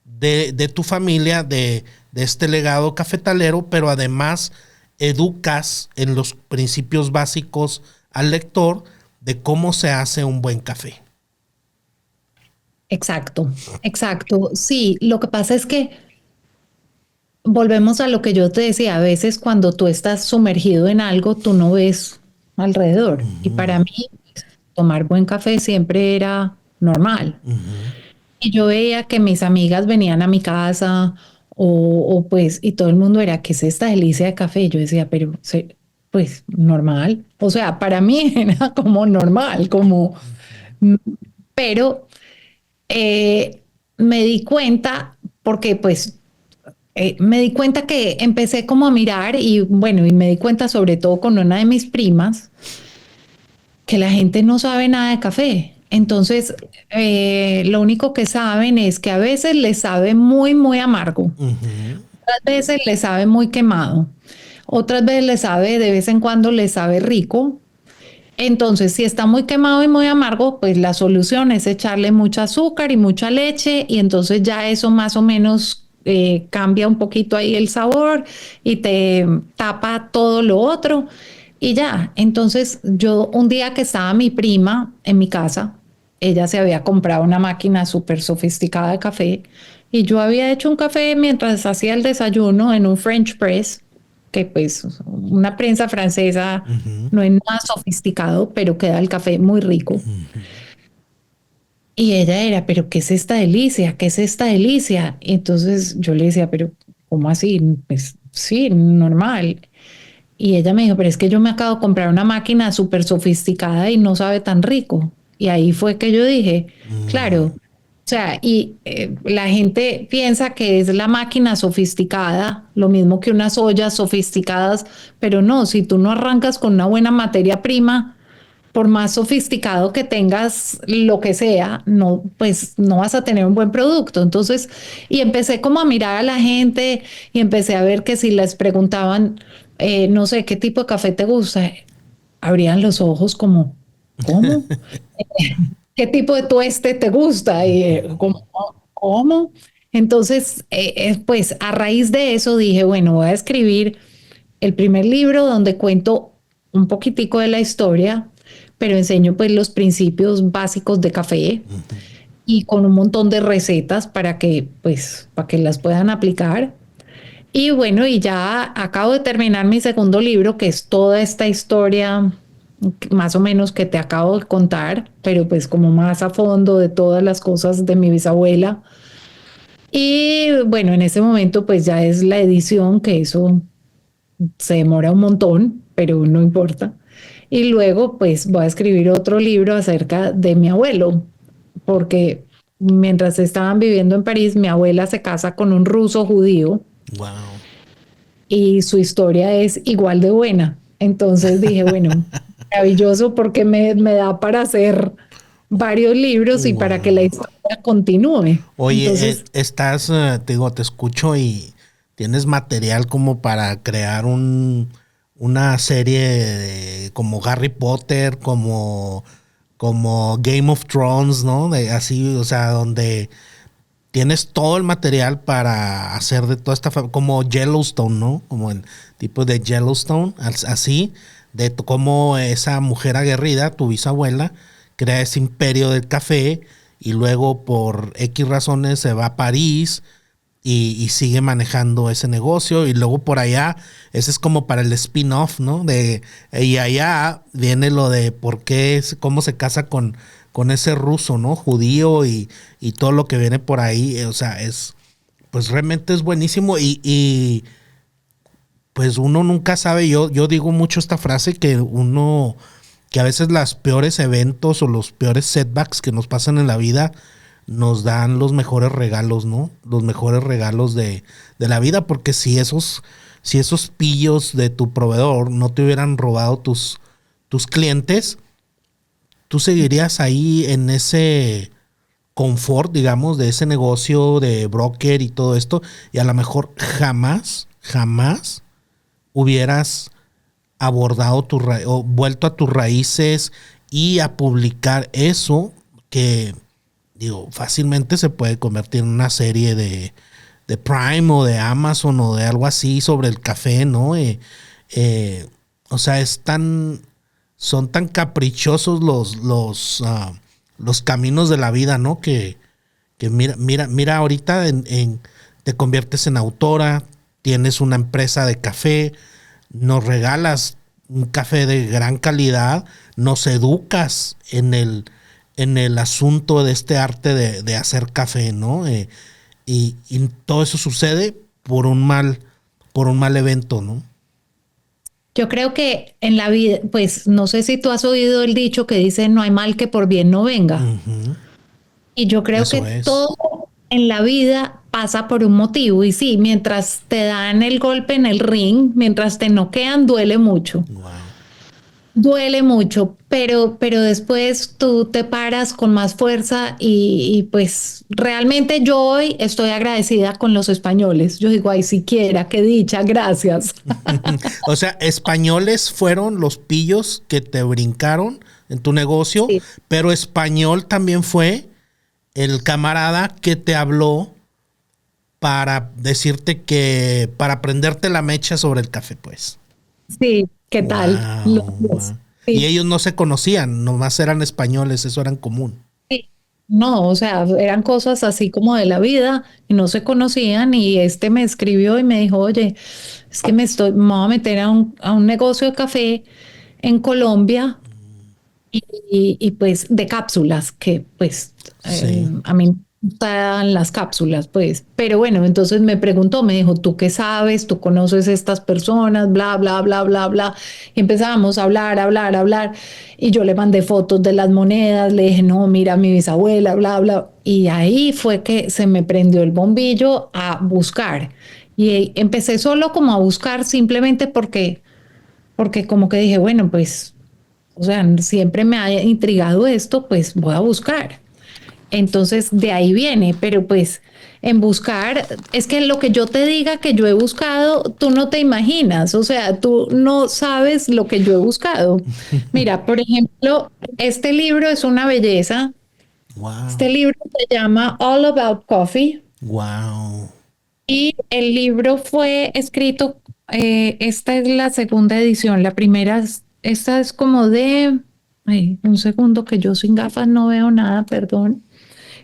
de tu familia, de este legado cafetalero, pero además educas en los principios básicos al lector de cómo se hace un buen café. Exacto, exacto. Sí, lo que pasa es que volvemos a lo que yo te decía, a veces cuando tú estás sumergido en algo, tú no ves alrededor. Y para Ujú, mí, tomar buen café siempre era normal. ujú. Y yo veía que mis amigas venían a mi casa o pues, y todo el mundo era, ¿qué es esta delicia de café? Y yo decía, pero pues normal. O sea, para mí era como normal, como, mm, pero eh, me di cuenta, porque pues me di cuenta que empecé como a mirar y bueno, y me di cuenta sobre todo con una de mis primas, que la gente no sabe nada de café. Entonces, lo único que saben es que a veces les sabe muy, muy amargo, Ujú. otras veces les sabe muy quemado, otras veces les sabe, de vez en cuando les sabe rico. Entonces, si está muy quemado y muy amargo, pues la solución es echarle mucho azúcar y mucha leche y entonces ya eso más o menos cambia un poquito ahí el sabor y te tapa todo lo otro y ya. Entonces, yo un día que estaba mi prima en mi casa, ella se había comprado una máquina súper sofisticada de café y yo había hecho un café mientras hacía el desayuno en un French press, que pues una prensa francesa Ujú. no es nada sofisticado, pero queda el café muy rico. Y ella era, pero ¿qué es esta delicia? ¿Qué es esta delicia? Y entonces yo le decía, pero ¿cómo así? Pues sí, normal. Y ella me dijo, pero es que yo me acabo de comprar una máquina súper sofisticada y no sabe tan rico. Y ahí fue que yo dije, claro, Mm. o sea, y la gente piensa que es la máquina sofisticada, lo mismo que unas ollas sofisticadas, pero no, si tú no arrancas con una buena materia prima, por más sofisticado que tengas lo que sea, no, pues no vas a tener un buen producto. Entonces, y empecé como a mirar a la gente y empecé a ver que si les preguntaban, no sé, ¿qué tipo de café te gusta? Abrían los ojos como, ¿cómo? ¿Qué tipo de tueste te gusta? Y ¿cómo? ¿Cómo? Entonces, pues a raíz de eso dije, bueno, voy a escribir el primer libro donde cuento un poquitico de la historia, pero enseño pues los principios básicos de café Ujú. y con un montón de recetas para que pues para que las puedan aplicar. Y bueno, y ya acabo de terminar mi segundo libro, que es toda esta historia más o menos que te acabo de contar, pero pues como más a fondo de todas las cosas de mi bisabuela. Y bueno, en ese momento pues ya es la edición, que eso se demora un montón, pero no importa. Y luego, pues voy a escribir otro libro acerca de mi abuelo, porque mientras estaban viviendo en París, mi abuela se casa con un ruso judío Wow. y su historia es igual de buena. Entonces dije, bueno, maravilloso porque me da para hacer varios libros y para que la Wow. historia continúe. Oye, Entonces, estás, te digo, te escucho y tienes material como para crear una serie como Harry Potter, como Game of Thrones, ¿no? De, así, o sea, donde tienes todo el material para hacer de toda esta, como Yellowstone, ¿no? Como el tipo de Yellowstone, así, de cómo esa mujer aguerrida, tu bisabuela, crea ese imperio del café y luego por X razones se va a París y sigue manejando ese negocio y luego por allá, ese es como para el spin-off, ¿no? Y allá viene lo de por qué, cómo se casa con ese ruso, ¿no? Judío y todo lo que viene por ahí, o sea, pues realmente es buenísimo y pues uno nunca sabe, yo digo mucho esta frase que a veces los peores eventos o los peores setbacks que nos pasan en la vida nos dan los mejores regalos, ¿no? Los mejores regalos de la vida, porque si esos pillos de tu proveedor no te hubieran robado tus clientes, tú seguirías ahí en ese confort, digamos, de ese negocio de broker y todo esto, y a lo mejor jamás hubieras abordado o vuelto a tus raíces y a publicar eso que, digo, fácilmente se puede convertir en una serie de Prime o de Amazon o de algo así sobre el café, ¿no? Eh, o sea, son tan caprichosos los caminos de la vida, ¿no? Que mira ahorita te conviertes en autora, tienes una empresa de café, nos regalas un café de gran calidad, nos educas en el asunto de este arte de hacer café, ¿no? Y todo eso sucede por un mal evento, ¿no? Yo creo que en la vida, pues no sé si tú has oído el dicho que dice no hay mal que por bien no venga. Ujú. Y yo creo Eso que es. todo en la vida pasa por un motivo. Y sí, mientras te dan el golpe en el ring, mientras te noquean, duele mucho. Wow. Duele mucho, pero después tú te paras con más fuerza y pues realmente yo hoy estoy agradecida con los españoles. Yo digo, ay, siquiera, qué dicha, gracias. O sea, españoles fueron los pillos que te brincaron en tu negocio, Sí. pero español también fue el camarada que te habló para decirte que, para prenderte la mecha sobre el café, pues. Sí, ¿qué tal? Wow, wow. Y Sí. ellos no se conocían, nomás eran españoles, eso era en común. Sí. No, o sea, eran cosas así como de la vida y no se conocían y este me escribió y me dijo, oye, es que me voy a meter a un negocio de café en Colombia y, pues de cápsulas, que pues Sí. a mí me gustan las cápsulas, pues, pero bueno, entonces me preguntó, me dijo, ¿tú qué sabes? ¿Tú conoces estas personas? Bla, bla, bla, bla, bla. Y empezamos a hablar, hablar, hablar. Y yo le mandé fotos de las monedas, le dije, no, mira, mi bisabuela, bla, bla. Y ahí fue que se me prendió el bombillo a buscar. Y empecé solo como a buscar simplemente porque como que dije, bueno, pues o sea, siempre me ha intrigado esto, pues voy a buscar. Entonces, de ahí viene, pero pues en buscar, es que lo que yo te diga que yo he buscado, tú no te imaginas, o sea, tú no sabes lo que yo he buscado. Mira, por ejemplo, este libro es una belleza. Este Wow. libro se llama All About Coffee Wow. y el libro fue escrito, esta es la segunda edición, la primera, esta es como de, ay, un segundo que yo sin gafas no veo nada, perdón.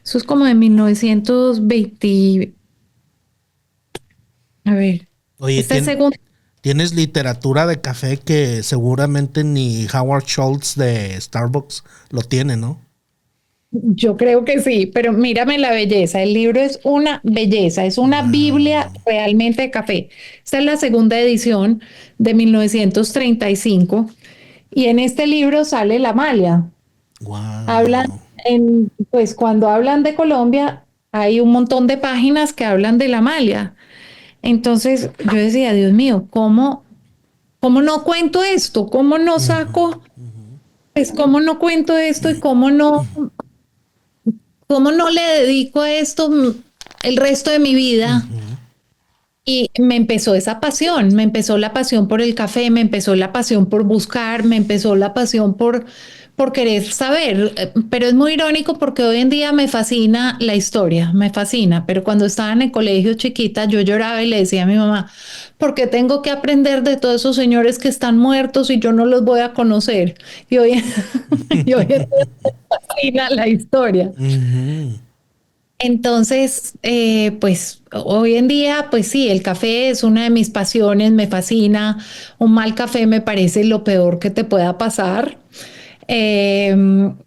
Eso es como de 1920, a ver, Oye, esta es segunda. tienes literatura de café que seguramente ni Howard Schultz de Starbucks lo tiene, ¿no? Yo creo que sí, pero mírame la belleza. El libro es una belleza, es una Biblia Wow. realmente de café. Esta es la segunda edición de 1935 y en este libro sale la Amalia. Hablan, Wow. pues cuando hablan de Colombia, hay un montón de páginas que hablan de la Amalia. Entonces yo decía, Dios mío, ¿cómo no cuento esto? ¿Cómo no saco? Pues cómo no cuento esto y cómo no le dedico a esto el resto de mi vida. Y me empezó esa pasión, me empezó la pasión por el café, me empezó la pasión por buscar, me empezó la pasión por querer saber. Pero es muy irónico porque hoy en día me fascina la historia, me fascina. Pero cuando estaba en el colegio chiquita, yo lloraba y le decía a mi mamá, ¿por qué tengo que aprender de todos esos señores que están muertos y yo no los voy a conocer? Y hoy, y hoy en día me fascina la historia. Ujú. Entonces, pues hoy en día, pues sí, el café es una de mis pasiones, me fascina. Un mal café me parece lo peor que te pueda pasar. Eh,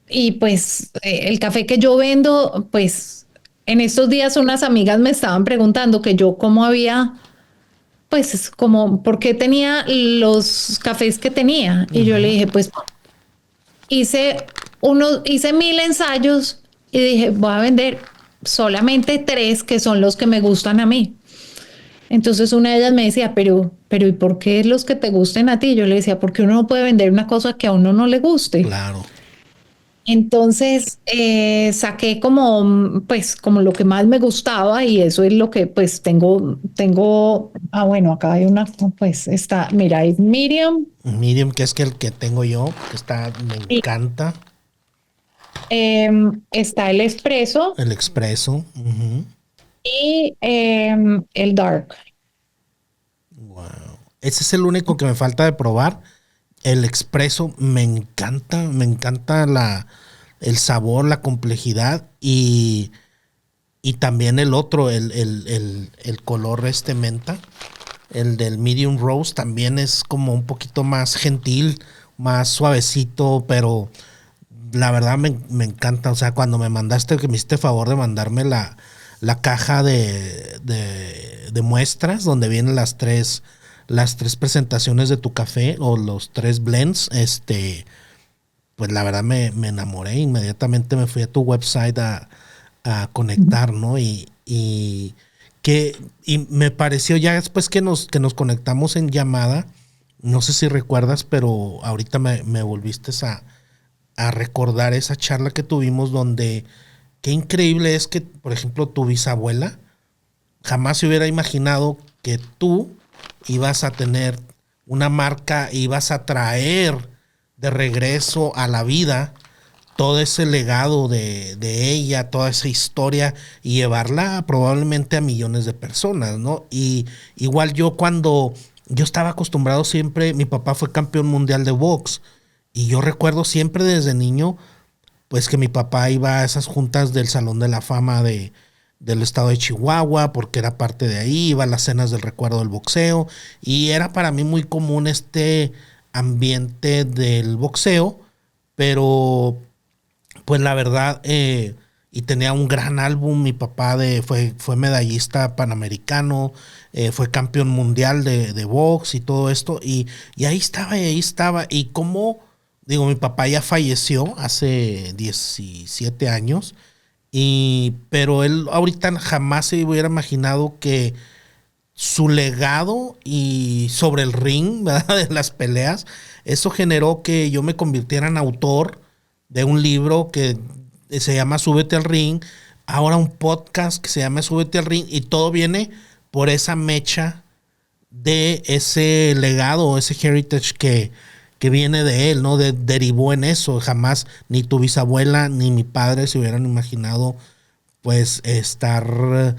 y pues el café que yo vendo, pues en estos días unas amigas me estaban preguntando que yo cómo había, pues como, por qué tenía los cafés que tenía. Y yo le dije, pues hice hice 1000 ensayos y dije, voy a vender solamente 3 que son los que me gustan a mí. Entonces una de ellas me decía, ¿y por qué los que te gusten a ti? Yo le decía, porque uno no puede vender una cosa que a uno no le guste. Claro. Entonces saqué como, pues, como lo que más me gustaba y eso es lo que pues bueno, acá hay una, pues está, mira, hay medium, Medium, que es que el que tengo yo, que está, me y, encanta. está el espresso El expreso. Ujú. y el dark. Wow. Ese es el único que me falta de probar. El expreso me encanta el sabor, la complejidad y también el otro, el color menta, el del medium roast también es como un poquito más gentil, más suavecito, pero la verdad me encanta. O sea, cuando me mandaste, que me hiciste favor de mandarme la caja de muestras donde vienen las tres presentaciones de tu café o los 3 blends, pues la verdad me enamoré. Inmediatamente me fui a tu website a conectar, ¿no? Y me pareció ya después que nos conectamos en llamada, no sé si recuerdas, pero ahorita me volviste a recordar esa charla que tuvimos donde qué increíble es que, por ejemplo, tu bisabuela jamás se hubiera imaginado que tú ibas a tener una marca, ibas a traer de regreso a la vida todo ese legado de ella, toda esa historia y llevarla probablemente a millones de personas, ¿no? Y igual cuando yo estaba acostumbrado siempre, mi papá fue campeón mundial de box y yo recuerdo siempre desde niño, pues que mi papá iba a esas juntas del Salón de la Fama del estado de Chihuahua, porque era parte de ahí, iba a las cenas del recuerdo del boxeo, y era para mí muy común este ambiente del boxeo, pero pues la verdad, y tenía un gran álbum, mi papá fue medallista panamericano, fue campeón mundial de box y todo esto, y ahí estaba, y como, digo, mi papá ya falleció hace 17 años, pero él ahorita jamás se hubiera imaginado que su legado y sobre el ring, ¿verdad? De las peleas, eso generó que yo me convirtiera en autor de un libro que se llama Súbete al Ring, ahora un podcast que se llama Súbete al Ring, y todo viene por esa mecha de ese legado, ese heritage que viene de él, ¿no? Derivó en eso. Jamás ni tu bisabuela ni mi padre se hubieran imaginado pues estar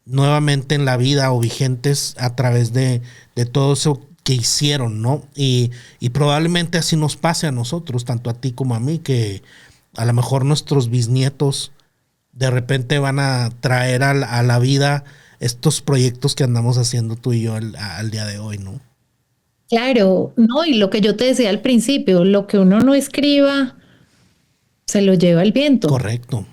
nuevamente en la vida o vigentes a través de todo eso que hicieron, ¿no? Y probablemente así nos pase a nosotros, tanto a ti como a mí, que a lo mejor nuestros bisnietos de repente van a traer a la vida estos proyectos que andamos haciendo tú y yo al día de hoy, ¿no? Claro, no, y lo que yo te decía al principio, lo que uno no escriba, se lo lleva el viento. Correcto.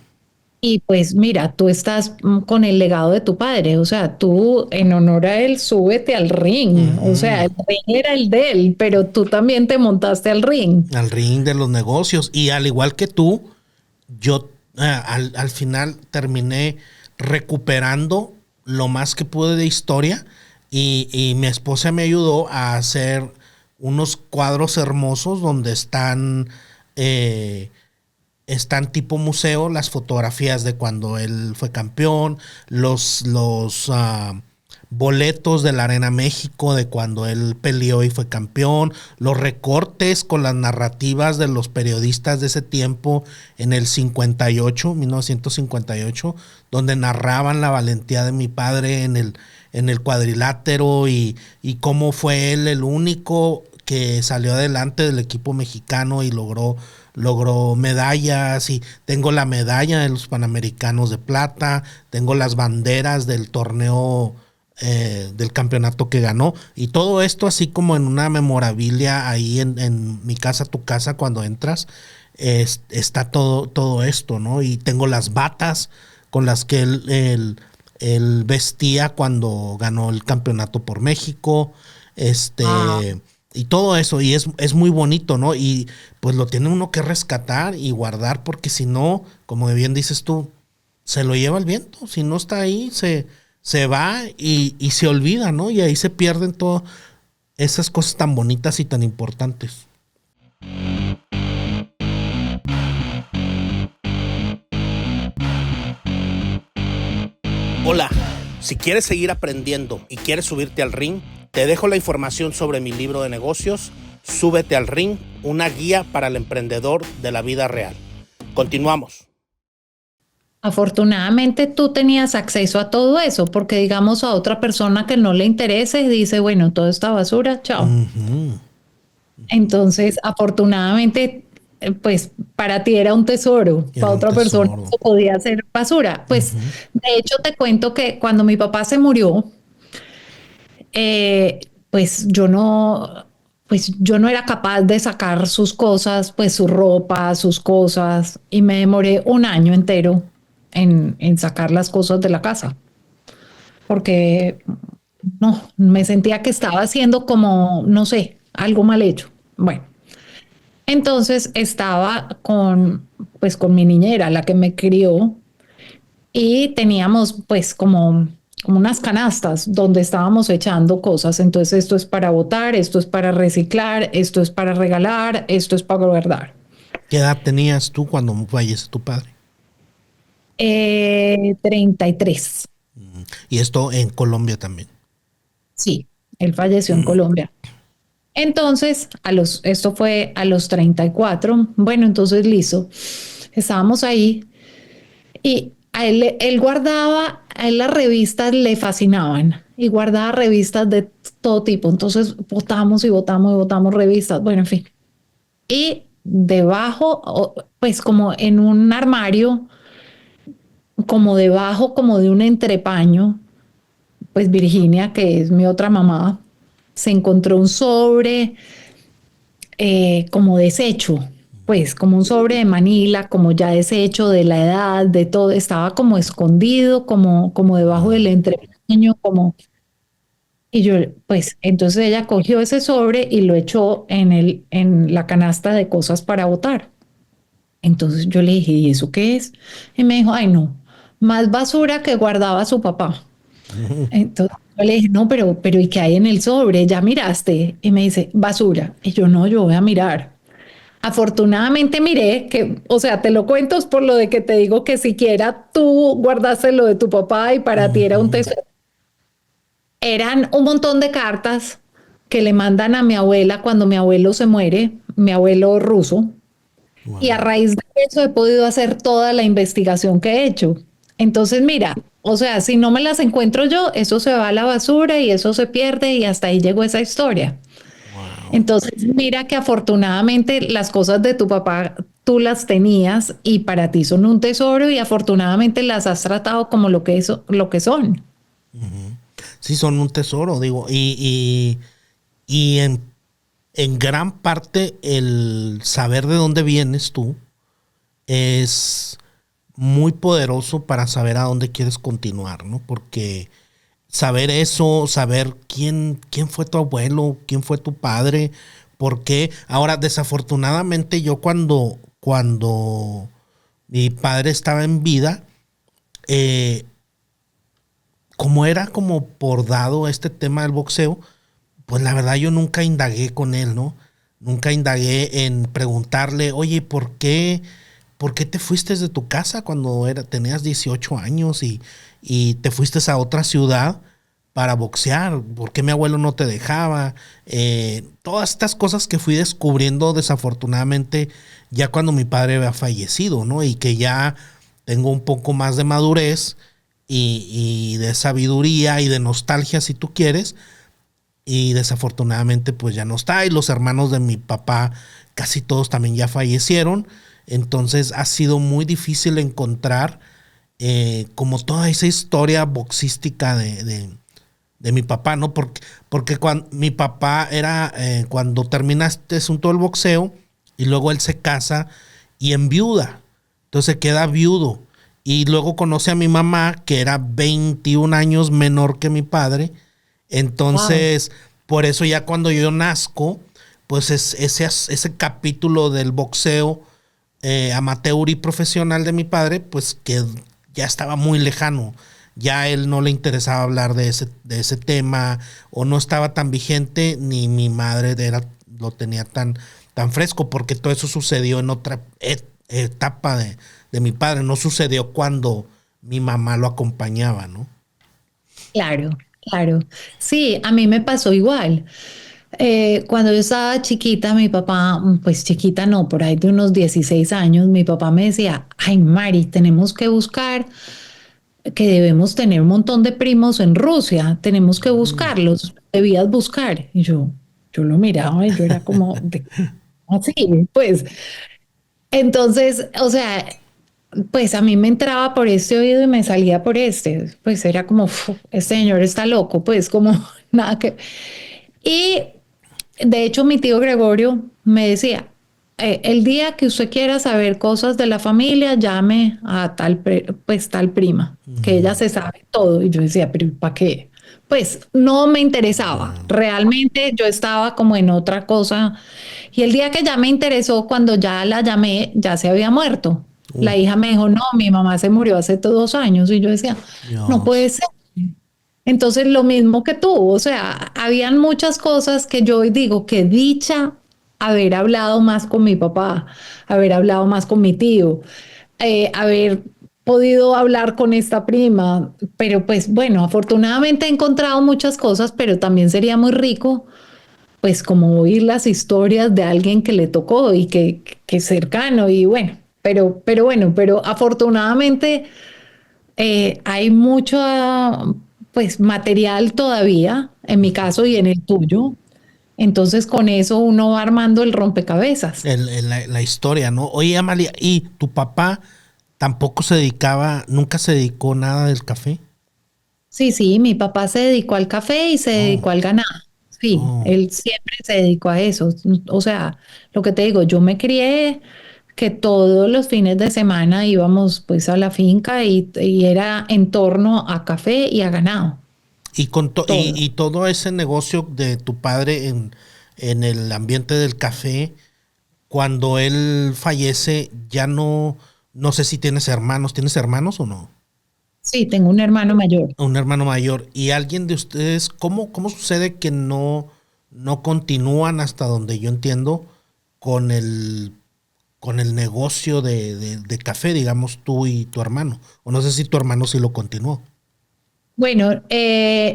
Y pues mira, tú estás con el legado de tu padre, o sea, tú en honor a él súbete al ring, o sea, el ring era el de él, pero tú también te montaste al ring. Al ring de los negocios, y al igual que tú, yo al final terminé recuperando lo más que pude de historia, y mi esposa me ayudó a hacer unos cuadros hermosos donde están tipo museo las fotografías de cuando él fue campeón, los boletos de la Arena México de cuando él peleó y fue campeón, los recortes con las narrativas de los periodistas de ese tiempo en el 1958, donde narraban la valentía de mi padre en el cuadrilátero y cómo fue él el único que salió adelante del equipo mexicano y logró medallas, y tengo la medalla de los Panamericanos de plata, tengo las banderas del torneo del campeonato que ganó, y todo esto así como en una memorabilia ahí en mi casa, tu casa, cuando entras, está todo esto, ¿no? Y tengo las batas con las que él vestía cuando ganó el campeonato por México, y todo eso, y es muy bonito, ¿no? Y pues lo tiene uno que rescatar y guardar, porque si no, como bien dices tú, se lo lleva el viento. Si no está ahí, se va y se olvida, ¿no? Y ahí se pierden todas esas cosas tan bonitas y tan importantes. Hola, si quieres seguir aprendiendo y quieres subirte al ring, te dejo la información sobre mi libro de negocios, Súbete al Ring, una guía para el emprendedor de la vida real. Continuamos. Afortunadamente tú tenías acceso a todo eso, porque digamos a otra persona que no le interese, dice, bueno, toda esta basura, chao. Uh-huh. Entonces, afortunadamente, pues para ti era un tesoro, para otra persona eso podía ser basura. Pues de hecho te cuento que cuando mi papá se murió, pues yo no, pues yo no era capaz de sacar sus cosas, pues su ropa, sus cosas, y me demoré un año entero en sacar las cosas de la casa, porque no, me sentía que estaba haciendo como, no sé, algo mal hecho. Bueno, entonces estaba pues con mi niñera, la que me crió, y teníamos pues como unas canastas donde estábamos echando cosas. Entonces esto es para botar, esto es para reciclar, esto es para regalar, esto es para guardar. ¿Qué edad tenías tú cuando fallece tu padre? 33. Y esto en Colombia también. Sí, él falleció en Colombia. Entonces, esto fue a los 34. Bueno, entonces listo. Estábamos ahí y él guardaba, a él las revistas le fascinaban y guardaba revistas de todo tipo. Entonces votamos y votamos y votamos revistas. Bueno, en fin. Y debajo, pues como en un armario, como debajo, como de un entrepaño, pues Virginia, que es mi otra mamá, se encontró un sobre como deshecho, pues como un sobre de Manila, como ya deshecho de la edad, de todo, estaba como escondido, como debajo del entrepaño, como... Y yo, pues, entonces ella cogió ese sobre y lo echó en la canasta de cosas para botar. Entonces yo le dije, ¿y eso qué es? Y me dijo, ay no, más basura que guardaba su papá. Entonces yo le dije, no, pero ¿y qué hay en el sobre? ¿Ya miraste? Y me dice, basura. Y yo, no, yo voy a mirar. Afortunadamente miré que, o sea, te lo cuento es por lo de que te digo que siquiera tú guardaste lo de tu papá y para ti era un tesoro. Eran un montón de cartas que le mandan a mi abuela cuando mi abuelo se muere, mi abuelo ruso, y a Wow. raíz de eso he podido hacer toda la investigación que he hecho. Entonces, mira, o sea, si no me las encuentro yo, eso se va a la basura y eso se pierde y hasta ahí llegó esa historia. Wow. Entonces, mira que afortunadamente las cosas de tu papá tú las tenías y para ti son un tesoro y afortunadamente las has tratado como lo que son. Sí, son un tesoro, digo, y en gran parte el saber de dónde vienes tú es muy poderoso para saber a dónde quieres continuar, ¿no? Porque saber eso, saber quién fue tu abuelo, quién fue tu padre, por qué. Ahora, desafortunadamente, yo cuando mi padre estaba en vida, eh, como era como por dado este tema del boxeo, pues la verdad yo nunca indagué con él, ¿no? Nunca indagué en preguntarle, oye, ¿por qué te fuiste de tu casa cuando tenías 18 años y te fuiste a otra ciudad para boxear? ¿Por qué mi abuelo no te dejaba? Todas estas cosas que fui descubriendo desafortunadamente ya cuando mi padre había fallecido, ¿no? Y que ya tengo un poco más de madurez y de sabiduría y de nostalgia, si tú quieres, y desafortunadamente pues ya no está, y los hermanos de mi papá casi todos también ya fallecieron. Entonces ha sido muy difícil encontrar como toda esa historia boxística de mi papá, ¿no? Porque cuando mi papá era, cuando termina este asunto del boxeo y luego él se casa y enviuda, entonces queda viudo. Y luego conoce a mi mamá, que era 21 años menor que mi padre. Wow. Entonces, por eso ya cuando yo nazco, pues ese capítulo del boxeo amateur y profesional de mi padre, pues que ya estaba muy lejano. Ya a él no le interesaba hablar de ese tema, o no estaba tan vigente, ni mi madre lo tenía tan fresco, porque todo eso sucedió en otra etapa de mi padre. No sucedió cuando mi mamá lo acompañaba, ¿no? Claro, claro. Sí, a mí me pasó igual. Cuando yo estaba chiquita, mi papá, pues chiquita no, por ahí de unos 16 años, mi papá me decía, ay Mari, tenemos que buscar, que debemos tener un montón de primos en Rusia, tenemos que buscarlos, debías buscar. Y yo lo miraba y yo era como, así, pues. Entonces, o sea, pues a mí me entraba por este oído y me salía por este. Pues era como, este señor está loco, pues como nada que... Y de hecho, mi tío Gregorio me decía, el día que usted quiera saber cosas de la familia, llame a pues tal prima, que ella se sabe todo. Y yo decía, pero ¿para qué? Pues no me interesaba. Realmente yo estaba como en otra cosa. Y el día que ya me interesó, cuando ya la llamé, ya se había muerto. La hija me dijo, no, mi mamá se murió hace 2 años. Y yo decía, no puede Dios. ser. Entonces, lo mismo que tú, o sea, habían muchas cosas que yo hoy digo, que dicha haber hablado más con mi papá, haber hablado más con mi tío, haber podido hablar con esta prima, pero pues bueno, afortunadamente he encontrado muchas cosas, pero también sería muy rico, pues como oír las historias de alguien que le tocó y que es cercano y bueno, pero afortunadamente hay mucho, pues, material todavía, en mi caso y en el tuyo. Entonces, con eso uno va armando el rompecabezas. La historia, ¿no? Oye, Amalia, ¿y tu papá tampoco se dedicaba, nunca se dedicó nada del café? Sí, sí, mi papá se dedicó al café y se Oh, dedicó al ganado. Sí, oh. él siempre se dedicó a eso. O sea, lo que te digo, yo me crié que todos los fines de semana íbamos pues a la finca y era en torno a café y a ganado, todo. Y todo ese negocio de tu padre en el ambiente del café, cuando él fallece, ya no, no sé si ¿tienes hermanos o no? Sí, tengo un hermano mayor. Un hermano mayor. ¿Y alguien de ustedes, cómo sucede que no continúan hasta donde yo entiendo con con el negocio de café, digamos tú y tu hermano? O no sé si tu hermano sí lo continuó. Bueno,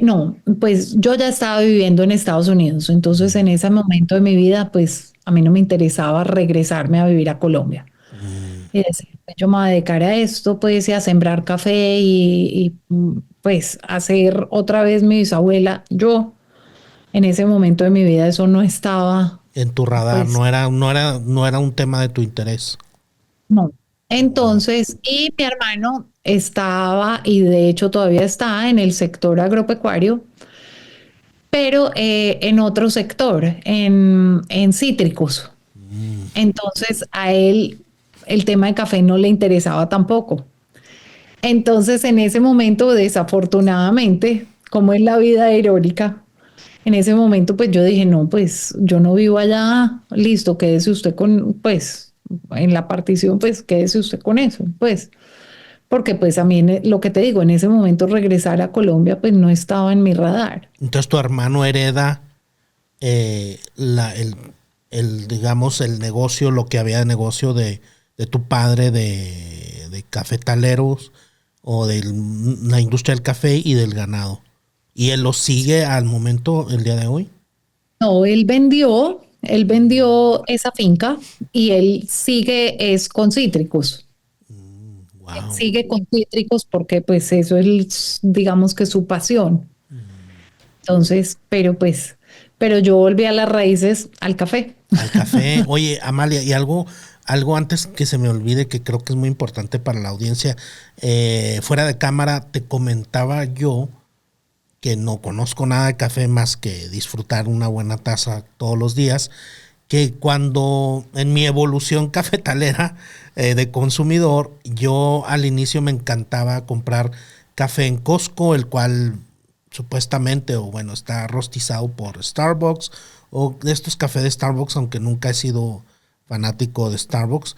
no, pues yo ya estaba viviendo en Estados Unidos, entonces en ese momento de mi vida, pues a mí no me interesaba regresarme a vivir a Colombia. Mm. Y decir, pues, yo me voy a dedicar a esto, pues y a sembrar café pues hacer otra vez mi bisabuela. Yo en ese momento de mi vida eso no estaba, En tu radar, pues no era un tema de tu interés. no. Wow. Entonces, y mi hermano estaba, y de hecho todavía está en el sector agropecuario, pero en otro sector, en cítricos. Mm. Entonces a él el tema de café no le interesaba tampoco. Entonces en ese momento, desafortunadamente, como es la vida irónica, en ese momento pues yo dije, no, pues yo no vivo allá, listo, quédese usted con, pues en la partición, pues quédese usted con eso, pues. Porque pues a mí lo que te digo, en ese momento regresar a Colombia pues no estaba en mi radar. Entonces tu hermano hereda eh, la, el, digamos, el negocio, lo que había de negocio de tu padre de cafetaleros o de la industria del café y del ganado. Y él lo sigue al momento, el día de hoy. No, él vendió esa finca y él sigue es con cítricos. Él Wow. sigue con cítricos porque pues eso es, digamos que su pasión. Entonces, pero yo volví a las raíces, al café. Al café. Oye, Amalia, y algo antes que se me olvide que creo que es muy importante para la audiencia. Fuera de cámara te comentaba yo que no conozco nada de café más que disfrutar una buena taza todos los días, que cuando en mi evolución cafetalera de consumidor, yo al inicio me encantaba comprar café en Costco, el cual supuestamente, o bueno, está rostizado por Starbucks, o de estos cafés de Starbucks, aunque nunca he sido fanático de Starbucks,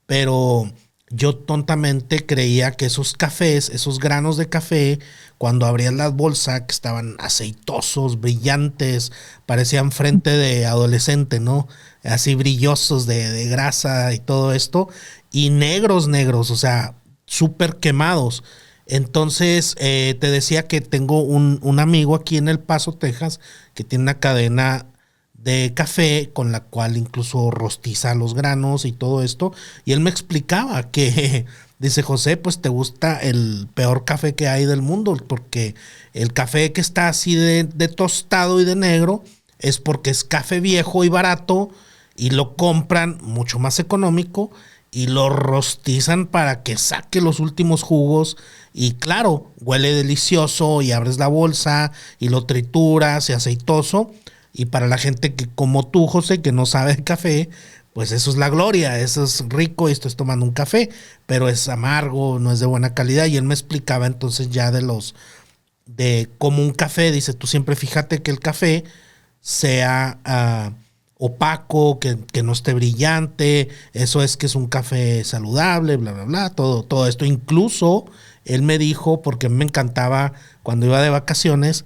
pero yo tontamente creía que esos cafés, esos granos de café, cuando abrías la bolsa, que estaban aceitosos, brillantes, parecían frente de adolescente, ¿no? Así brillosos de grasa y todo esto, y negros, negros, o sea, súper quemados. Entonces, te decía que tengo un amigo aquí en El Paso, Texas, que tiene una cadena de café con la cual incluso rostiza los granos y todo esto. Y él me explicaba que, dice José, pues te gusta el peor café que hay del mundo, porque el café que está así de tostado y de negro es porque es café viejo y barato y lo compran mucho más económico y lo rostizan para que saque los últimos jugos y claro, huele delicioso y abres la bolsa y lo trituras y aceitoso, Y para la gente que como tú, José, que no sabe de café, pues eso es la gloria, eso es rico, estoy tomando un café, pero es amargo, no es de buena calidad. Y él me explicaba entonces ya de cómo un café, dice, tú siempre fíjate que el café sea opaco, que no esté brillante, eso es que es un café saludable, bla, bla, bla, todo esto. Incluso él me dijo, porque me encantaba cuando iba de vacaciones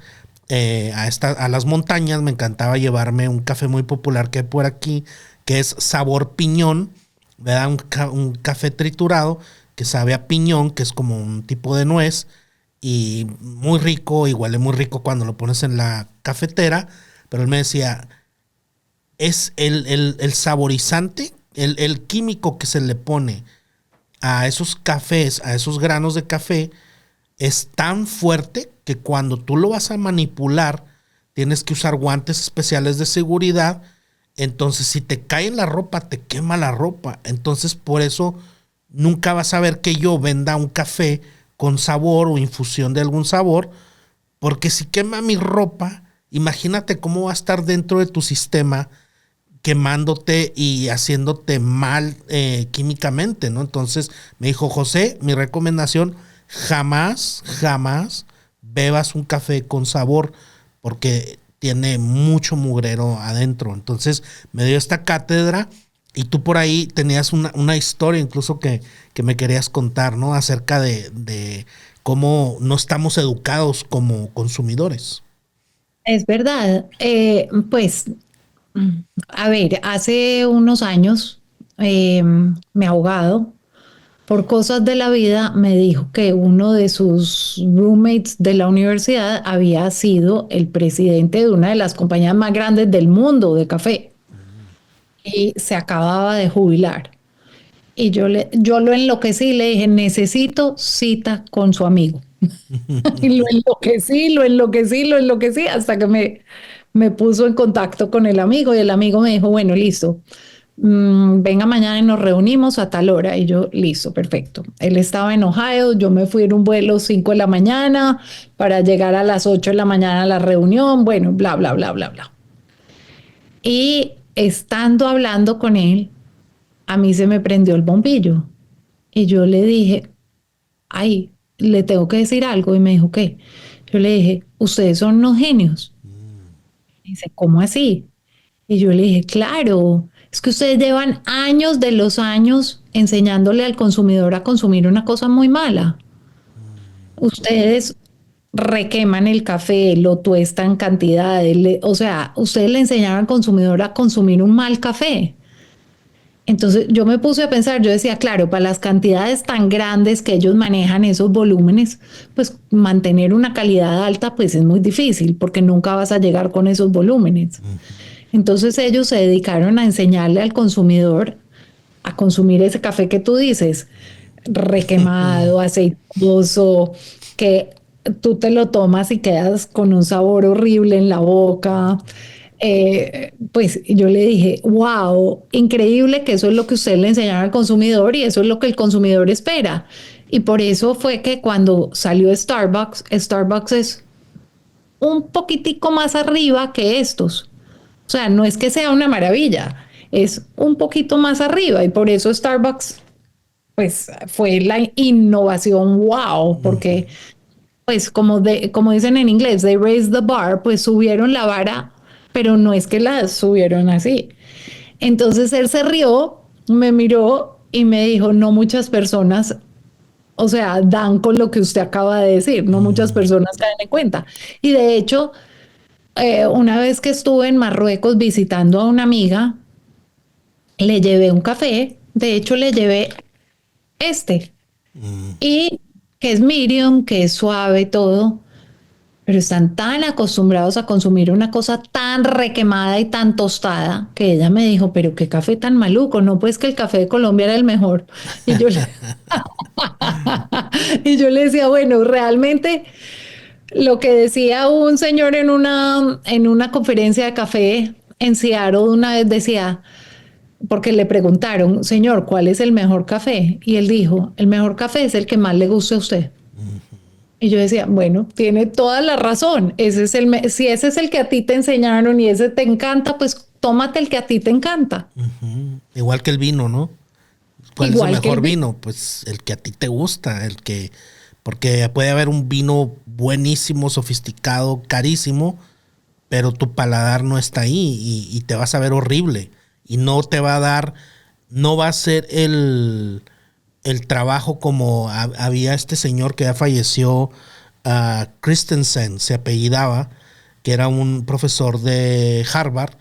a las montañas, me encantaba llevarme un café muy popular que hay por aquí, que es sabor piñón, ¿verdad? Un café triturado que sabe a piñón, que es como un tipo de nuez, y muy rico, y huele muy rico cuando lo pones en la cafetera. Pero él me decía, es el saborizante, el químico que se le pone a esos cafés, a esos granos de café, es tan fuerte que cuando tú lo vas a manipular, tienes que usar guantes especiales de seguridad. Entonces, si te cae en la ropa, te quema la ropa. Entonces, por eso nunca vas a ver que yo venda un café con sabor o infusión de algún sabor, porque si quema mi ropa, imagínate cómo va a estar dentro de tu sistema quemándote y haciéndote mal químicamente, ¿no? Entonces me dijo, José, mi recomendación, jamás bebas un café con sabor porque tiene mucho mugrero adentro. Entonces me dio esta cátedra y tú por ahí tenías una historia incluso que me querías contar, ¿no? Acerca de cómo no estamos educados como consumidores. Es verdad. Pues, a ver, hace unos años, mi abogado, por cosas de la vida, me dijo que uno de sus roommates de la universidad había sido el presidente de una de las compañías más grandes del mundo de café y se acababa de jubilar. Y yo lo enloquecí y le dije, necesito cita con su amigo. Y lo enloquecí hasta que me puso en contacto con el amigo y el amigo me dijo, bueno, listo, venga mañana y nos reunimos a tal hora. Y yo, listo, perfecto. Él estaba en Ohio, yo me fui en un vuelo 5 de la mañana para llegar a las 8 de la mañana a la reunión, bueno, bla, bla, bla, bla, bla. Y estando hablando con él, a mí se me prendió el bombillo y yo le dije, ay, le tengo que decir algo. Y me dijo, ¿qué? Yo le dije, ustedes son unos genios. Y dice, ¿cómo así? Y yo le dije, claro, es que ustedes llevan años de los años enseñándole al consumidor a consumir una cosa muy mala. Ustedes requeman el café, lo tuestan cantidades, o sea, ustedes le enseñaron al consumidor a consumir un mal café. Entonces yo me puse a pensar, yo decía, claro, para las cantidades tan grandes que ellos manejan esos volúmenes, pues mantener una calidad alta pues es muy difícil porque nunca vas a llegar con esos volúmenes. Entonces ellos se dedicaron a enseñarle al consumidor a consumir ese café que tú dices, requemado, aceitoso, que tú te lo tomas y quedas con un sabor horrible en la boca. Pues yo le dije, wow, increíble que eso es lo que usted le enseñaron al consumidor y eso es lo que el consumidor espera. Y por eso fue que cuando salió Starbucks, Starbucks es un poquitico más arriba que estos. O sea, no es que sea una maravilla, es un poquito más arriba y por eso Starbucks, pues fue la innovación, wow, porque pues como dicen en inglés, they raised the bar, pues subieron la vara, pero no es que la subieron así. Entonces él se rió, me miró y me dijo, no muchas personas, o sea, dan con lo que usted acaba de decir, no muchas personas caen en cuenta. Y de hecho, una vez que estuve en Marruecos visitando a una amiga, le llevé un café, de hecho le llevé este, y que es medium, que es suave y todo, pero están tan acostumbrados a consumir una cosa tan requemada y tan tostada que ella me dijo, pero qué café tan maluco, no pues que el café de Colombia era el mejor. Y yo le, y yo le decía, bueno, realmente lo que decía un señor en una conferencia de café en Seattle una vez decía, porque le preguntaron, señor, ¿cuál es el mejor café? Y él dijo, el mejor café es el que más le guste a usted. Y yo decía, bueno, tiene toda la razón. Si ese es el que a ti te enseñaron y ese te encanta, pues tómate el que a ti te encanta. Igual que el vino, ¿no? ¿Cuál es el Igual que mejor el vino. vino? Pues el que a ti te gusta, porque puede haber un vino buenísimo, sofisticado, carísimo, pero tu paladar no está ahí y te vas a ver horrible y no te va a dar, no va a ser el trabajo como había este señor que ya falleció, Christensen se apellidaba, que era un profesor de Harvard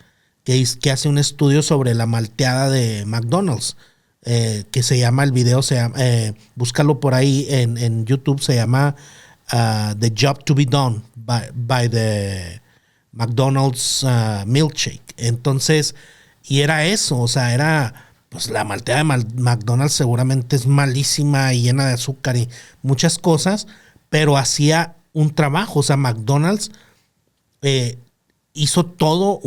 que hace un estudio sobre la malteada de McDonald's, que se llama, el video se llama, búscalo por ahí en YouTube, se llama The Job to be Done by the McDonald's Milkshake. Entonces, y era eso, o sea, era pues la malteada de McDonald's seguramente es malísima y llena de azúcar y muchas cosas, pero hacía un trabajo, o sea, McDonald's hizo todo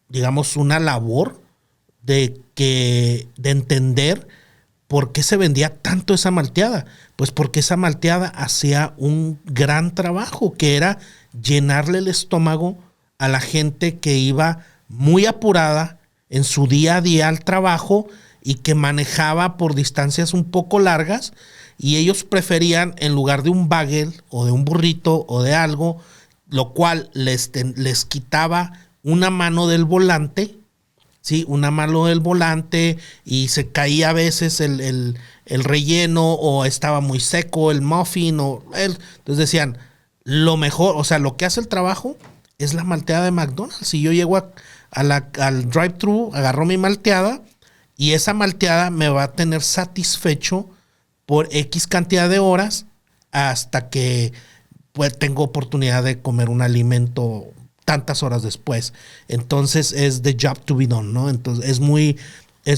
digamos, una labor de entender por qué se vendía tanto esa malteada. Pues porque esa malteada hacía un gran trabajo, que era llenarle el estómago a la gente que iba muy apurada en su día a día al trabajo y que manejaba por distancias un poco largas, y ellos preferían, en lugar de un bagel o de un burrito o de algo, lo cual les quitaba una mano del volante, ¿sí? Una mano del volante, y se caía a veces el relleno, o estaba muy seco el muffin, entonces decían, lo mejor, o sea, lo que hace el trabajo es la malteada de McDonald's. Si yo llego al drive-thru, agarro mi malteada, y esa malteada me va a tener satisfecho por X cantidad de horas hasta que pues tengo oportunidad de comer un alimento tantas horas después. Entonces es the job to be done, ¿no? Entonces es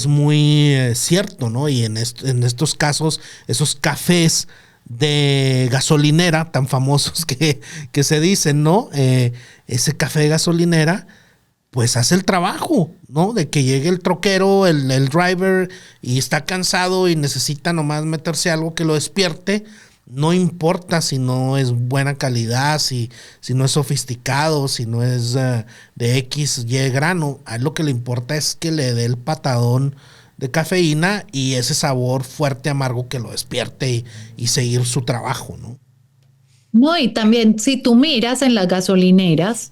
muy cierto, ¿no? Y en estos casos, esos cafés de gasolinera tan famosos que se dicen, ¿no? Ese café de gasolinera pues hace el trabajo, ¿no? De que llegue el troquero, el driver, y está cansado y necesita nomás meterse algo que lo despierte. No importa si no es buena calidad, si no es sofisticado, si no es de X, Y grano. A él lo que le importa es que le dé el patadón de cafeína y ese sabor fuerte, amargo, que lo despierte y seguir su trabajo, ¿no? No, y también si tú miras en las gasolineras,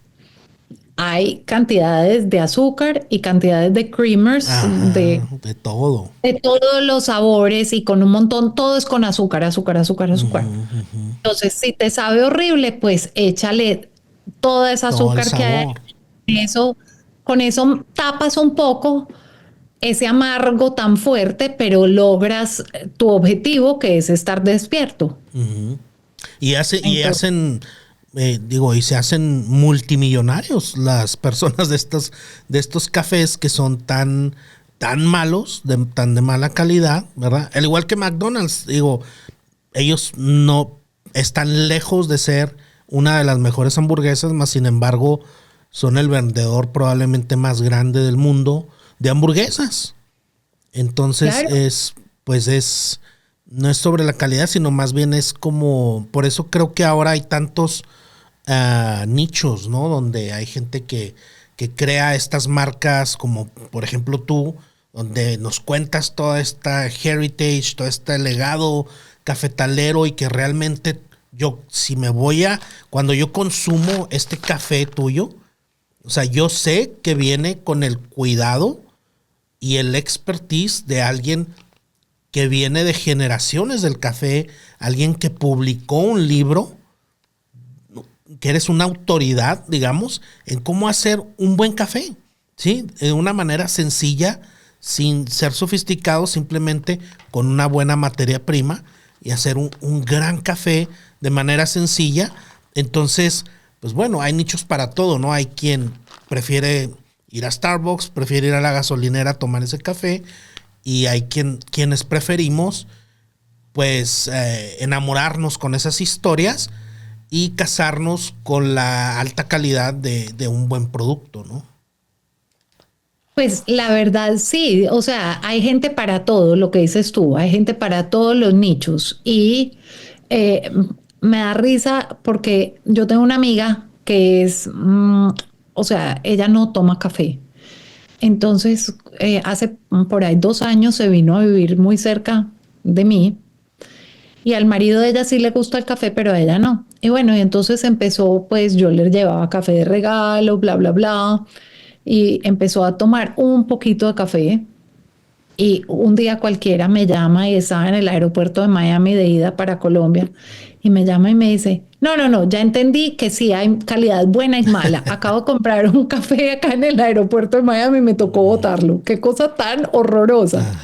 hay cantidades de azúcar y cantidades de creamers, Ajá, de todo. de todos los sabores y con un montón, todo es con azúcar, azúcar, azúcar, azúcar. Entonces, si te sabe horrible, pues échale toda esa Todo el azúcar que hay. sabor. Con eso tapas un poco ese amargo tan fuerte, pero logras tu objetivo, que es estar despierto. Y Entonces, hacen, y se hacen multimillonarios las personas de estos cafés que son tan malos, tan de mala calidad, ¿verdad? Al igual que McDonald's, ellos no están lejos de ser una de las mejores hamburguesas, más sin embargo son el vendedor probablemente más grande del mundo de hamburguesas. Entonces claro. no es sobre la calidad, sino más bien es como, por eso creo que ahora hay tantos nichos, ¿no? Donde hay gente que crea estas marcas, como por ejemplo tú, donde nos cuentas toda esta heritage, todo este legado cafetalero, y que realmente cuando yo consumo este café tuyo, o sea, yo sé que viene con el cuidado y el expertise de alguien que viene de generaciones del café, alguien que publicó un libro, que eres una autoridad, digamos, en cómo hacer un buen café, ¿sí? De una manera sencilla, sin ser sofisticado, simplemente con una buena materia prima, y hacer un gran café de manera sencilla. Entonces, pues bueno, hay nichos para todo, ¿no? Hay quien prefiere ir a Starbucks, prefiere ir a la gasolinera a tomar ese café, y hay quienes preferimos pues enamorarnos con esas historias y casarnos con la alta calidad de un buen producto, ¿no? Pues la verdad sí, o sea, hay gente para todo, lo que dices tú, hay gente para todos los nichos y eh, me da risa porque yo tengo una amiga que es, o sea, ella no toma café. Entonces, hace por ahí 2 años se vino a vivir muy cerca de mí y al marido de ella sí le gusta el café, pero a ella no. Y bueno, y entonces empezó, pues yo le llevaba café de regalo, bla, bla, bla, y empezó a tomar un poquito de café. Y un día cualquiera me llama y estaba en el aeropuerto de Miami de ida para Colombia y me llama y me dice, no, no, no, ya entendí que sí hay calidad buena y mala. Acabo de comprar un café acá en el aeropuerto de Miami y me tocó botarlo. Qué cosa tan horrorosa. Ajá.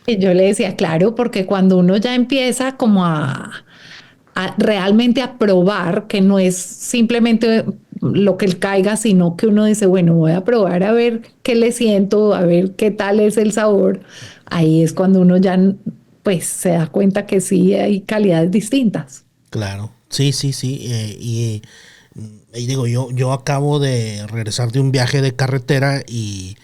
Y yo le decía, claro, porque cuando uno ya empieza como a realmente a probar, que no es simplemente lo que caiga, sino que uno dice, bueno, voy a probar a ver qué le siento, a ver qué tal es el sabor. Ahí es cuando uno ya pues se da cuenta que sí hay calidades distintas. Claro, sí, sí, sí. Y digo, yo acabo de regresar de un viaje de carretera y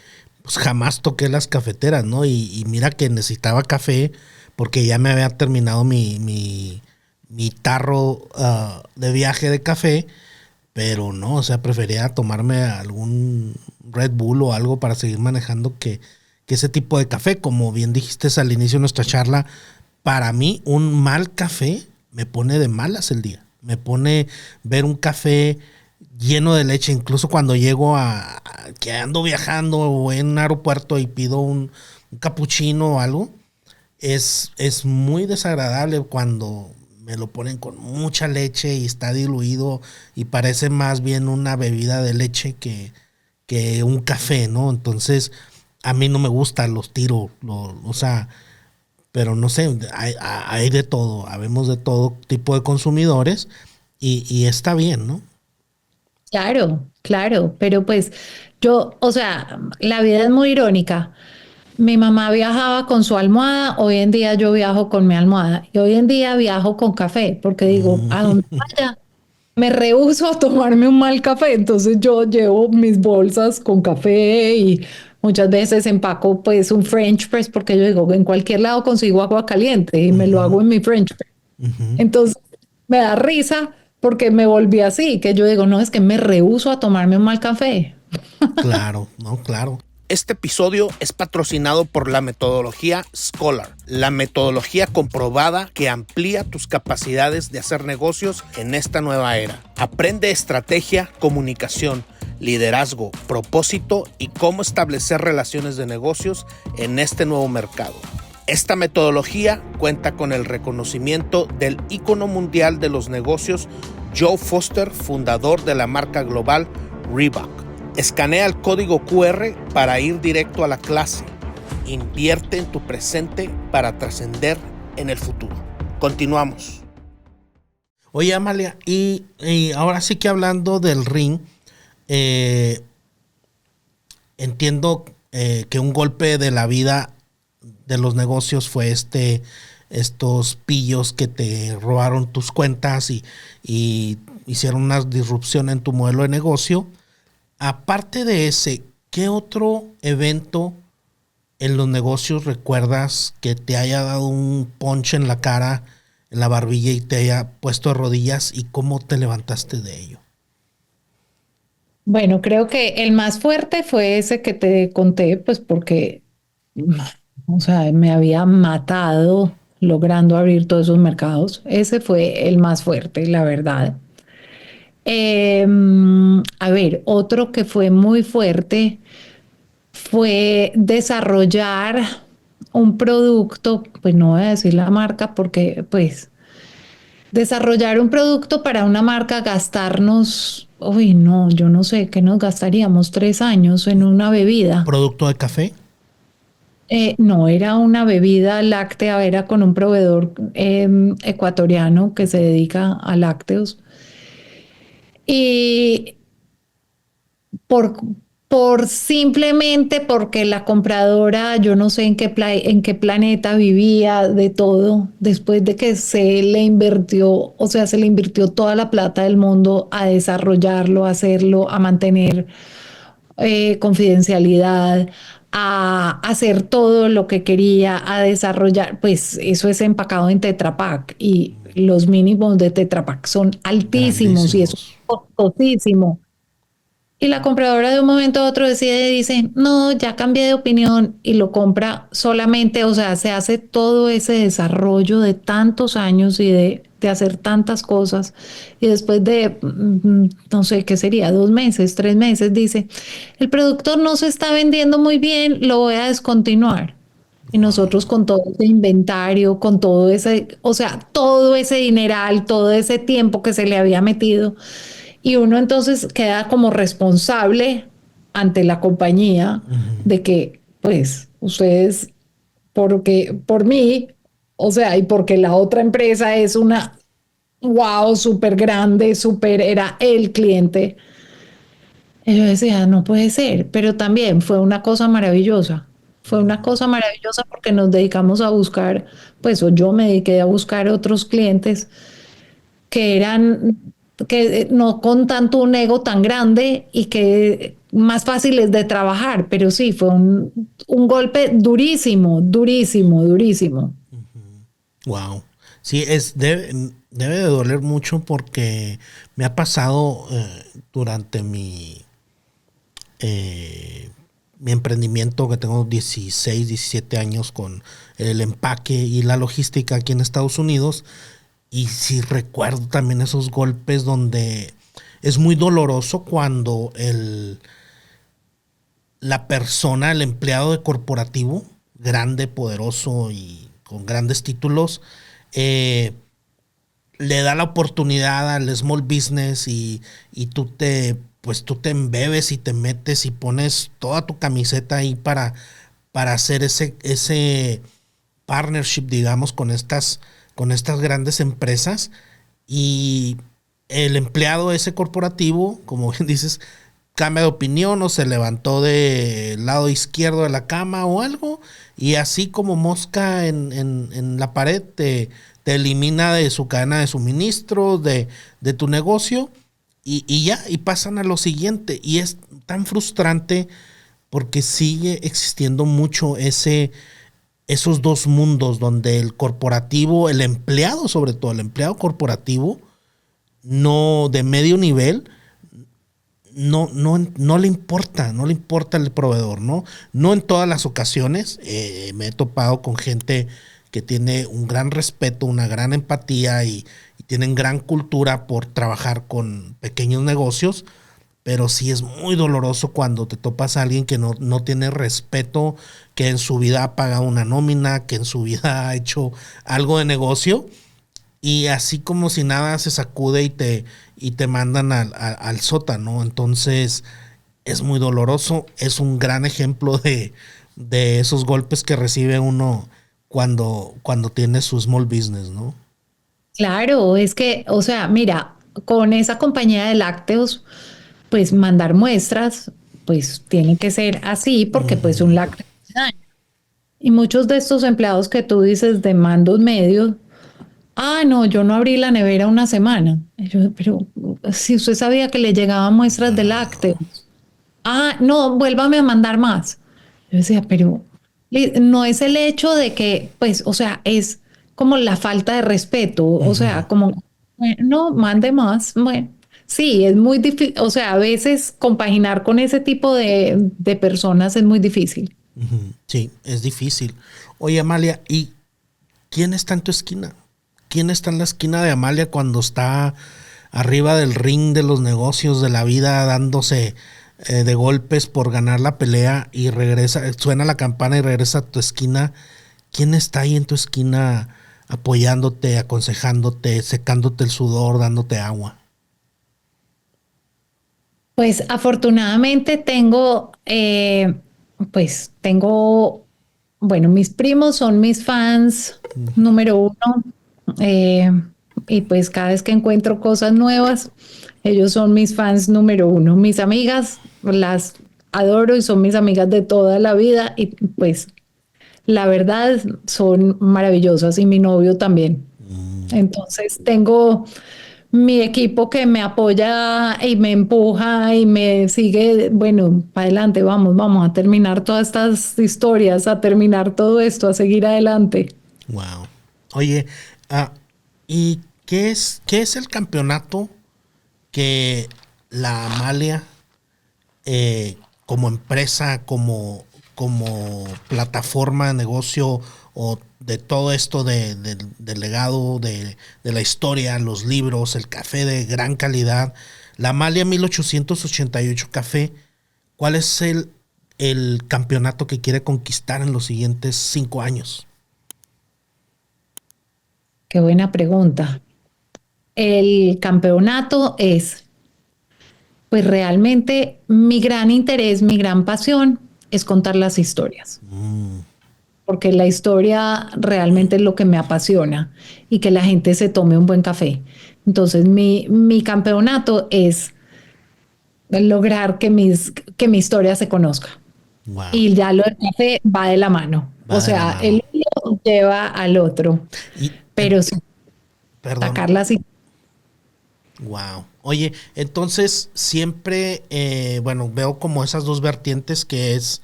pues jamás toqué las cafeteras, ¿no? Y mira que necesitaba café porque ya me había terminado mi tarro de viaje de café, pero no, o sea, prefería tomarme algún Red Bull o algo para seguir manejando que ese tipo de café. Como bien dijiste al inicio de nuestra charla, para mí un mal café me pone de malas el día. Me pone ver un café lleno de leche, incluso cuando llego que ando viajando o en un aeropuerto y pido un capuchino o algo, es muy desagradable cuando me lo ponen con mucha leche y está diluido y parece más bien una bebida de leche que un café, ¿no? Entonces, a mí no me gusta, los tiro, o sea, pero no sé, hay de todo, habemos de todo tipo de consumidores y está bien, ¿no? Claro, claro, pero pues yo, o sea, la vida es muy irónica. Mi mamá viajaba con su almohada, hoy en día yo viajo con mi almohada y hoy en día viajo con café, porque digo, a donde vaya, me rehúso a tomarme un mal café, entonces yo llevo mis bolsas con café y muchas veces empaco pues un French press, porque yo digo, en cualquier lado consigo agua caliente y me lo hago en mi French press. Ujú. Entonces me da risa porque me volví así, que yo digo, no, es que me rehúso a tomarme un mal café. Claro, no, claro. Este episodio es patrocinado por la metodología Scholar, la metodología comprobada que amplía tus capacidades de hacer negocios en esta nueva era. Aprende estrategia, comunicación, liderazgo, propósito y cómo establecer relaciones de negocios en este nuevo mercado. Esta metodología cuenta con el reconocimiento del ícono mundial de los negocios, Joe Foster, fundador de la marca global Reebok. Escanea el código QR para ir directo a la clase. Invierte en tu presente para trascender en el futuro. Continuamos. Oye, Amalia, y ahora sí que hablando del ring, entiendo que un golpe de la vida de los negocios fue estos pillos que te robaron tus cuentas y hicieron una disrupción en tu modelo de negocio. Aparte de ese, ¿qué otro evento en los negocios recuerdas que te haya dado un punch en la cara, en la barbilla y te haya puesto de rodillas y cómo te levantaste de ello? Bueno, creo que el más fuerte fue ese que te conté, pues porque, o sea, me había matado logrando abrir todos esos mercados. Ese fue el más fuerte, la verdad. A ver, otro que fue muy fuerte fue desarrollar un producto, pues no voy a decir la marca porque pues desarrollar un producto para una marca, gastarnos, uy, no, yo no sé, ¿qué nos gastaríamos 3 años en una bebida? ¿Producto de café? No, era una bebida láctea, era con un proveedor ecuatoriano que se dedica a lácteos. Y por, por simplemente porque la compradora, yo no sé en qué planeta vivía de todo, después de que se le invirtió, o sea, se le invirtió toda la plata del mundo a desarrollarlo, a hacerlo, a mantener confidencialidad, a hacer todo lo que quería, a desarrollar, pues eso es empacado en Tetra Pak y los mínimos de Tetra Pak son altísimos y eso es Grandísimos. costosísimo. Y la compradora de un momento a otro decide y dice, no, ya cambié de opinión y lo compra solamente, o sea, se hace todo ese desarrollo de tantos años y de hacer tantas cosas. Y después de, no sé qué sería, 2 meses, 3 meses, dice, el producto no se está vendiendo muy bien, lo voy a descontinuar. Y nosotros con todo ese inventario, con todo ese, o sea, todo ese dineral, todo ese tiempo que se le había metido, y uno entonces queda como responsable ante la compañía de que, pues, ustedes, porque por mí, o sea, y porque la otra empresa es una, wow, súper grande, súper, era el cliente. Y yo decía, no puede ser, pero también fue una cosa maravillosa. Fue una cosa maravillosa porque nos dedicamos a buscar, pues, o yo me dediqué a buscar otros clientes que eran, que no con tanto un ego tan grande y que más fáciles de trabajar, pero sí, fue un golpe durísimo, durísimo, durísimo. Wow. Sí, debe de doler mucho porque me ha pasado durante mi emprendimiento que tengo 16, 17 años con el empaque y la logística aquí en Estados Unidos. Y sí recuerdo también esos golpes donde es muy doloroso cuando la persona, el empleado de corporativo, grande, poderoso y con grandes títulos, eh, le da la oportunidad al small business y tú te embebes y te metes y pones toda tu camiseta ahí para hacer ese partnership, digamos, con estas grandes empresas. Y el empleado ese corporativo, como bien dices, cambia de opinión o se levantó del lado izquierdo de la cama o algo, y así como mosca en la pared te elimina de su cadena de suministro, de tu negocio, y ya, y pasan a lo siguiente. Y es tan frustrante porque sigue existiendo mucho esos dos mundos donde el corporativo, el empleado, sobre todo el empleado corporativo, no de medio nivel, no le importa el proveedor, ¿no? No en todas las ocasiones. Me he topado con gente que tiene un gran respeto, una gran empatía y tienen gran cultura por trabajar con pequeños negocios, pero sí es muy doloroso cuando te topas a alguien que no tiene respeto, que en su vida ha pagado una nómina, que en su vida ha hecho algo de negocio, y así como si nada se sacude y te mandan al sótano. Entonces es muy doloroso. Es un gran ejemplo de esos golpes que recibe uno cuando tiene su small business, ¿no? Claro, es que, o sea, mira, con esa compañía de lácteos, pues mandar muestras, pues tiene que ser así porque pues un lácteo se daña. Y muchos de estos empleados que tú dices de mandos medios, no, yo no abrí la nevera una semana. Y yo, pero si usted sabía que le llegaban muestras de lácteos, no, vuélvame a mandar más. Yo decía, pero no es el hecho de que, pues, o sea, es como la falta de respeto, o sea, como, no, mande más. Bueno, sí, es muy difícil, o sea, a veces compaginar con ese tipo de personas es muy difícil. Sí, es difícil. Oye, Amalia, ¿y quién está en tu esquina? ¿Quién está en la esquina de Amalia cuando está arriba del ring de los negocios de la vida dándose de golpes por ganar la pelea y regresa, suena la campana y regresa a tu esquina? ¿Quién está ahí en tu esquina apoyándote, aconsejándote, secándote el sudor, dándote agua? Pues afortunadamente tengo, bueno, mis primos son mis fans número uno. eh, y pues cada vez que encuentro cosas nuevas, ellos son mis fans número uno. Mis amigas las adoro y son mis amigas de toda la vida y pues la verdad son maravillosas y mi novio también. Entonces tengo mi equipo que me apoya y me empuja y me sigue, bueno, para adelante, vamos a terminar todas estas historias, a terminar todo esto, a seguir adelante. Wow. Oye, ¿y qué es el campeonato que la Amalia, como empresa, como plataforma de negocio o de todo esto del legado, de la historia, los libros, el café de gran calidad, la Amalia 1888 Café, cuál es el campeonato que quiere conquistar en los siguientes 5 años? Qué buena pregunta. El campeonato es, pues realmente mi gran interés, mi gran pasión es contar las historias. Porque la historia realmente es lo que me apasiona y que la gente se tome un buen café. Entonces, mi campeonato es lograr que mi historia se conozca. Wow. Y ya lo del café va de la mano. Va O de la sea, mano. el uno lleva al otro. Pero sí, Perdón. sacarla así. Wow. Oye, entonces siempre, bueno, veo como esas dos vertientes, que es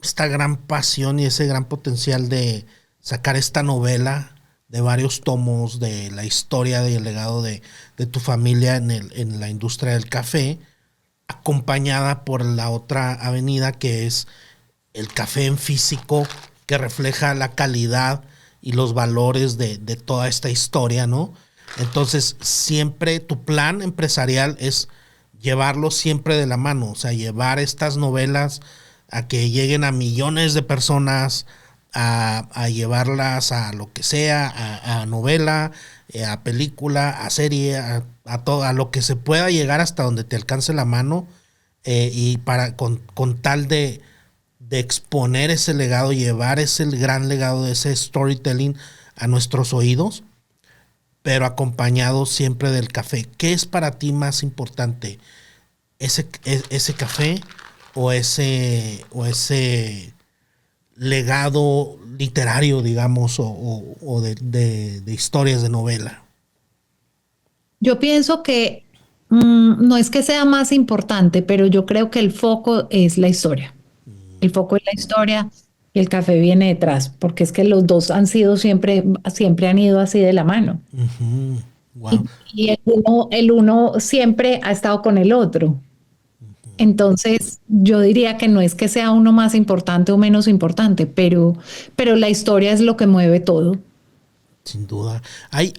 esta gran pasión y ese gran potencial de sacar esta novela de varios tomos de la historia y el legado de tu familia en la industria del café, acompañada por la otra avenida, que es el café en físico, que refleja la calidad y los valores de toda esta historia, ¿no? Entonces, siempre tu plan empresarial es llevarlo siempre de la mano, o sea, llevar estas novelas a que lleguen a millones de personas, a llevarlas a lo que sea, a novela, a película, a serie, a todo, a lo que se pueda llegar hasta donde te alcance la mano, y con tal de exponer ese legado, llevar ese gran legado de ese storytelling a nuestros oídos, pero acompañado siempre del café. ¿Qué es para ti más importante? ¿Ese café o ese legado literario, digamos, o de historias de novela? Yo pienso que no es que sea más importante, pero yo creo que el foco es la historia. El foco es la historia y el café viene detrás, porque es que los dos han sido siempre han ido así de la mano. Uh-huh. Wow. Y el uno siempre ha estado con el otro. Entonces, yo diría que no es que sea uno más importante o menos importante, pero la historia es lo que mueve todo. Sin duda. Hay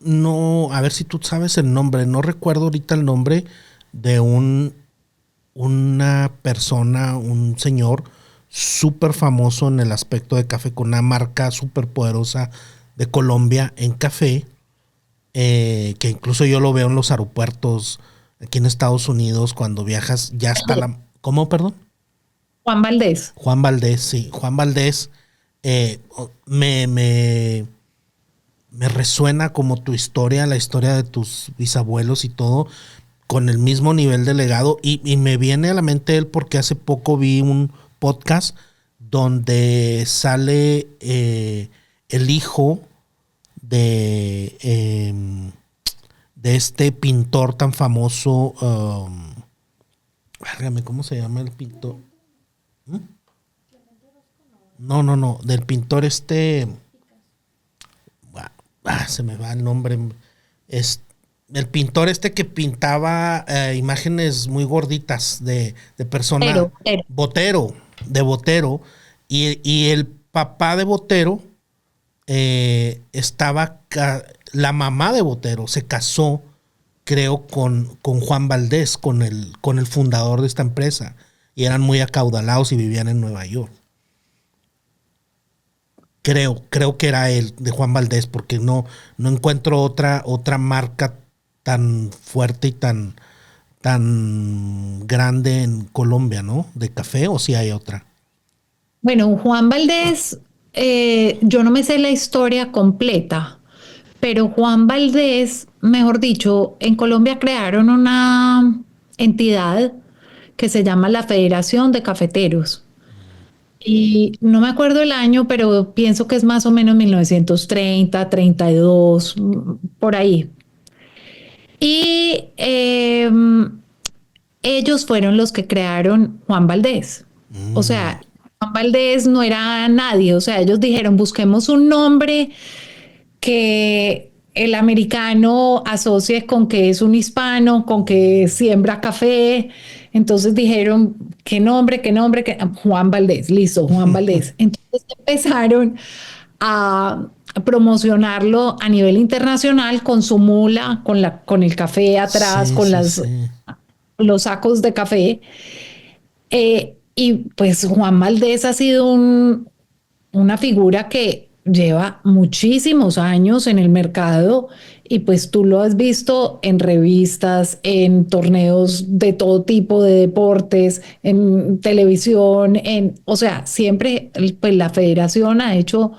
no, a ver si tú sabes el nombre, no recuerdo ahorita el nombre de una persona, un señor súper famoso en el aspecto de café, con una marca súper poderosa de Colombia en café, que incluso yo lo veo en los aeropuertos aquí en Estados Unidos cuando viajas, ya está la... ¿Cómo, perdón? Juan Valdés. Juan Valdés, sí. Juan Valdés, me resuena como tu historia, la historia de tus bisabuelos y todo, con el mismo nivel de legado. Y me viene a la mente él porque hace poco vi un podcast donde sale el hijo de este pintor tan famoso. ¿Cómo se llama el pintor? No, del pintor se me va el nombre. Es el pintor que pintaba imágenes muy gorditas de persona. Botero. Y el papá de Botero, la mamá de Botero se casó, creo, con Juan Valdés, con el fundador de esta empresa, y eran muy acaudalados y vivían en Nueva York. Creo que era él, de Juan Valdés, porque no encuentro otra marca tan fuerte y tan grande en Colombia, ¿no? De café, ¿o si hay otra? Bueno, Juan Valdés, yo no me sé la historia completa, pero Juan Valdés, mejor dicho, en Colombia crearon una entidad que se llama la Federación de Cafeteros. Y no me acuerdo el año, pero pienso que es más o menos 1930, 32, por ahí. Y ellos fueron los que crearon Juan Valdez. O sea, Juan Valdez no era nadie. O sea, ellos dijeron, busquemos un nombre que el americano asocie con que es un hispano, con que siembra café. Entonces dijeron, ¿qué nombre? Juan Valdez, listo, Juan Valdez. Entonces empezaron a promocionarlo a nivel internacional con su mula, con el café atrás, Sí, con sí, sí. los sacos de café. Y pues Juan Valdez ha sido una figura que lleva muchísimos años en el mercado y pues tú lo has visto en revistas, en torneos de todo tipo de deportes, en televisión, o sea, siempre pues la federación ha hecho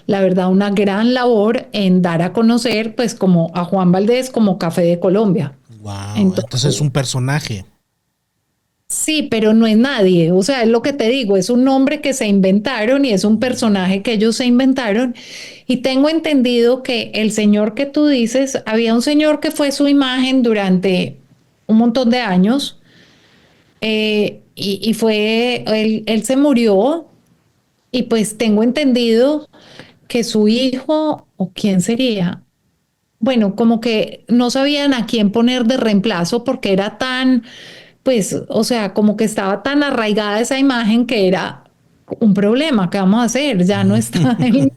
la verdad una gran labor en dar a conocer pues como a Juan Valdez como Café de Colombia. Wow, entonces es Entonces, un personaje. sí, pero no es nadie. O sea, es lo que te digo, es un nombre que se inventaron y es un personaje que ellos se inventaron. Y tengo entendido que el señor que tú dices, había un señor que fue su imagen durante un montón de años y fue, él se murió y pues tengo entendido que su hijo, o quién sería, bueno, como que no sabían a quién poner de reemplazo porque era tan, pues, o sea, como que estaba tan arraigada esa imagen que era un problema. ¿Qué vamos a hacer? Ya no está él.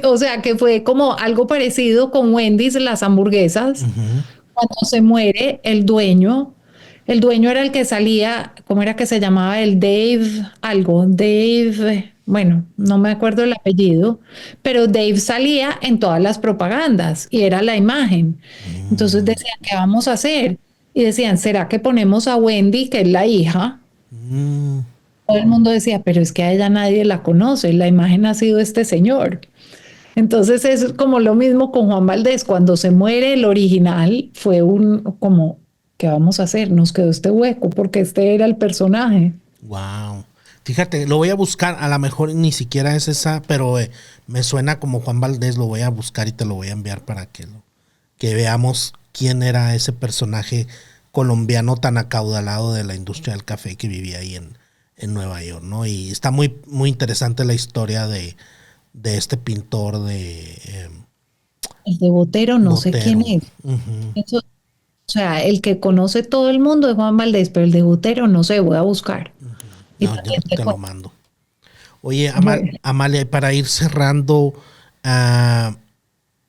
O sea, que fue como algo parecido con Wendy's, las hamburguesas. Ujú. Cuando se muere el dueño era el que salía, ¿cómo era que se llamaba? El Dave, algo, Dave, bueno, no me acuerdo el apellido, pero Dave salía en todas las propagandas y era la imagen. Entonces Mm, decían, ¿qué vamos a hacer? Y decían, ¿será que ponemos a Wendy, que es la hija? mm. Todo el mundo decía, pero es que a ella nadie la conoce, la imagen ha sido este señor. Entonces es como lo mismo con Juan Valdés, cuando se muere el original fue como, ¿qué vamos a hacer? Nos quedó este hueco porque este era el personaje. Wow. Fíjate, lo voy a buscar, a lo mejor ni siquiera es esa, pero me suena como Juan Valdés, lo voy a buscar y te lo voy a enviar para que veamos quién era ese personaje colombiano tan acaudalado de la industria del café que vivía ahí en Nueva York, ¿no? Y está muy, muy interesante la historia de este pintor de El de Botero no sé quién Botero. es. Ujú. Eso, o sea, el que conoce todo el mundo es Juan Valdés, pero el de Botero no sé, voy a buscar. Y No, yo también te te lo cuento. mando. Oye, Bueno, Amalia, y para ir cerrando, ah,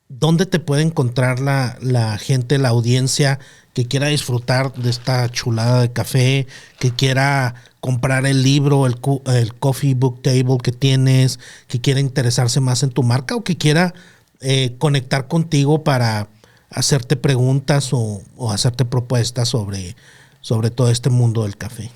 ¿dónde te puede encontrar la gente, la audiencia que quiera disfrutar de esta chulada de café, que quiera comprar el libro, el Coffee Book Table que tienes, que quiera interesarse más en tu marca o que quiera conectar contigo para hacerte preguntas o hacerte propuestas sobre todo este mundo del café?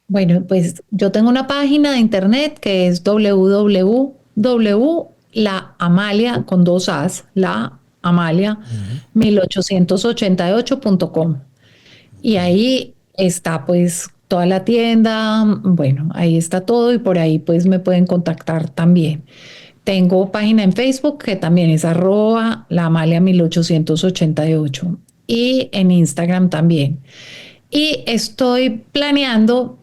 bueno, pues yo tengo una página de internet que es www.laamalia con dos A's, la Amalia Ujú. 1888.com. Y Ok. ahí está pues toda la tienda, bueno, ahí está todo y por ahí pues me pueden contactar también. Tengo página en Facebook que también es arroba la Amalia 1888 y en Instagram también. Y estoy planeando,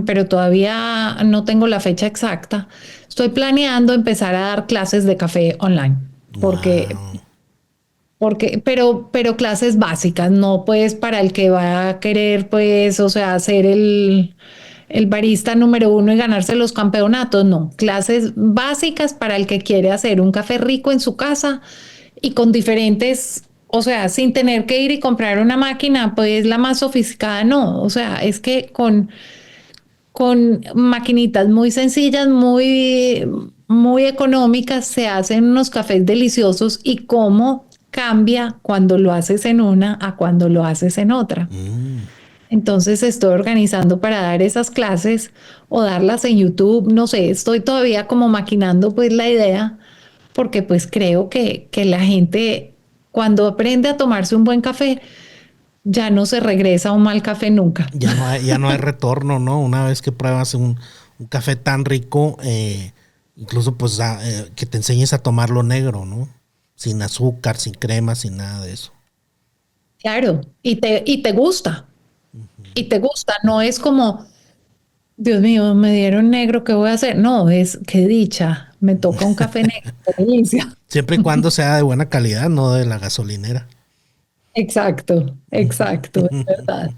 pero todavía no tengo la fecha exacta, estoy planeando empezar a dar clases de café online, porque Wow. pero clases básicas, no pues para el que va a querer pues, o sea, ser el barista número uno y ganarse los campeonatos, no, clases básicas para el que quiere hacer un café rico en su casa y con diferentes, o sea, sin tener que ir y comprar una máquina, pues la más sofisticada, no, o sea, es que con maquinitas muy sencillas, muy económicas, se hacen unos cafés deliciosos y cómo cambia cuando lo haces en una a cuando lo haces en otra. Mm. Entonces estoy organizando para dar esas clases o darlas en YouTube, no sé, estoy todavía como maquinando pues la idea porque pues creo que la gente cuando aprende a tomarse un buen café ya no se regresa a un mal café nunca. Ya no hay retorno, ¿no? Una vez que pruebas un café tan rico, incluso pues que te enseñes a tomarlo negro, ¿no? sin azúcar, sin crema, sin nada de eso. Claro, y te gusta, y te gusta, no es como, Dios mío, me dieron negro, ¿qué voy a hacer? No, es qué dicha, me toca un café negro, qué delicia. Siempre y cuando sea de buena calidad, no de la gasolinera. Exacto, exacto, es verdad.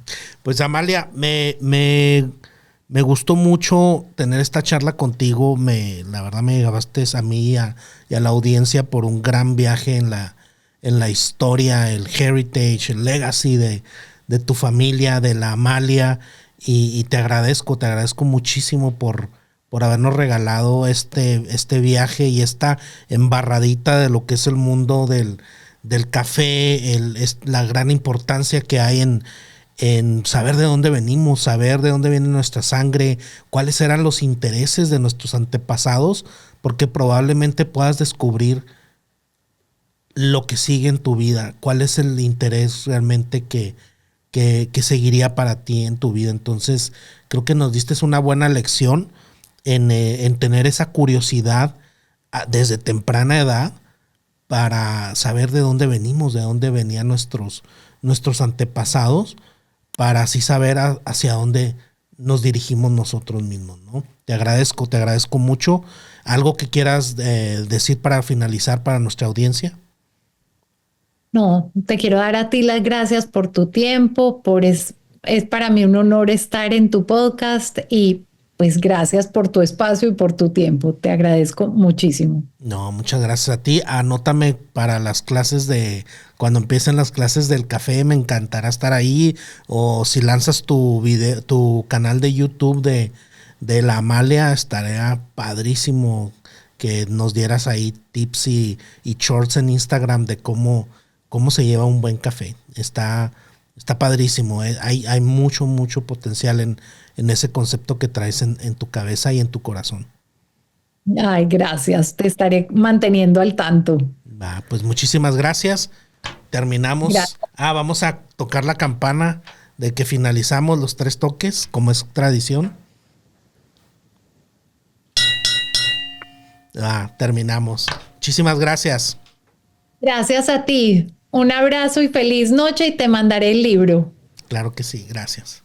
Pues Amalia, me gustó mucho tener esta charla contigo. La verdad me llevaste a mí y a la audiencia por un gran viaje en la historia, el heritage, el legacy de tu familia, de la Amalia. Y te agradezco muchísimo por habernos regalado este viaje y esta embarradita de lo que es el mundo del café, la gran importancia que hay en saber de dónde venimos, saber de dónde viene nuestra sangre, cuáles eran los intereses de nuestros antepasados, porque probablemente puedas descubrir lo que sigue en tu vida, cuál es el interés realmente que seguiría para ti en tu vida. Entonces, creo que nos diste una buena lección en tener esa curiosidad desde temprana edad para saber de dónde venimos, de dónde venían nuestros antepasados, para así saber hacia dónde nos dirigimos nosotros mismos, ¿no? Te agradezco mucho. ¿Algo que quieras decir para finalizar para nuestra audiencia? No, te quiero dar a ti las gracias por tu tiempo, es para mí un honor estar en tu podcast y pues gracias por tu espacio y por tu tiempo. Te agradezco muchísimo. No, muchas gracias a ti. Anótame para las clases cuando empiecen las clases del café, me encantará estar ahí. O si lanzas tu canal de YouTube de la Amalia, estaría padrísimo que nos dieras ahí tips y shorts en Instagram de cómo se lleva un buen café. Está padrísimo. Hay mucho potencial en ese concepto que traes en tu cabeza y en tu corazón. Ay, gracias. Te estaré manteniendo al tanto. Va, pues muchísimas gracias. Terminamos. Gracias. Vamos a tocar la campana de que finalizamos los 3 toques, como es tradición. Terminamos. Muchísimas gracias. Gracias a ti. Un abrazo y feliz noche y te mandaré el libro. Claro que sí, gracias.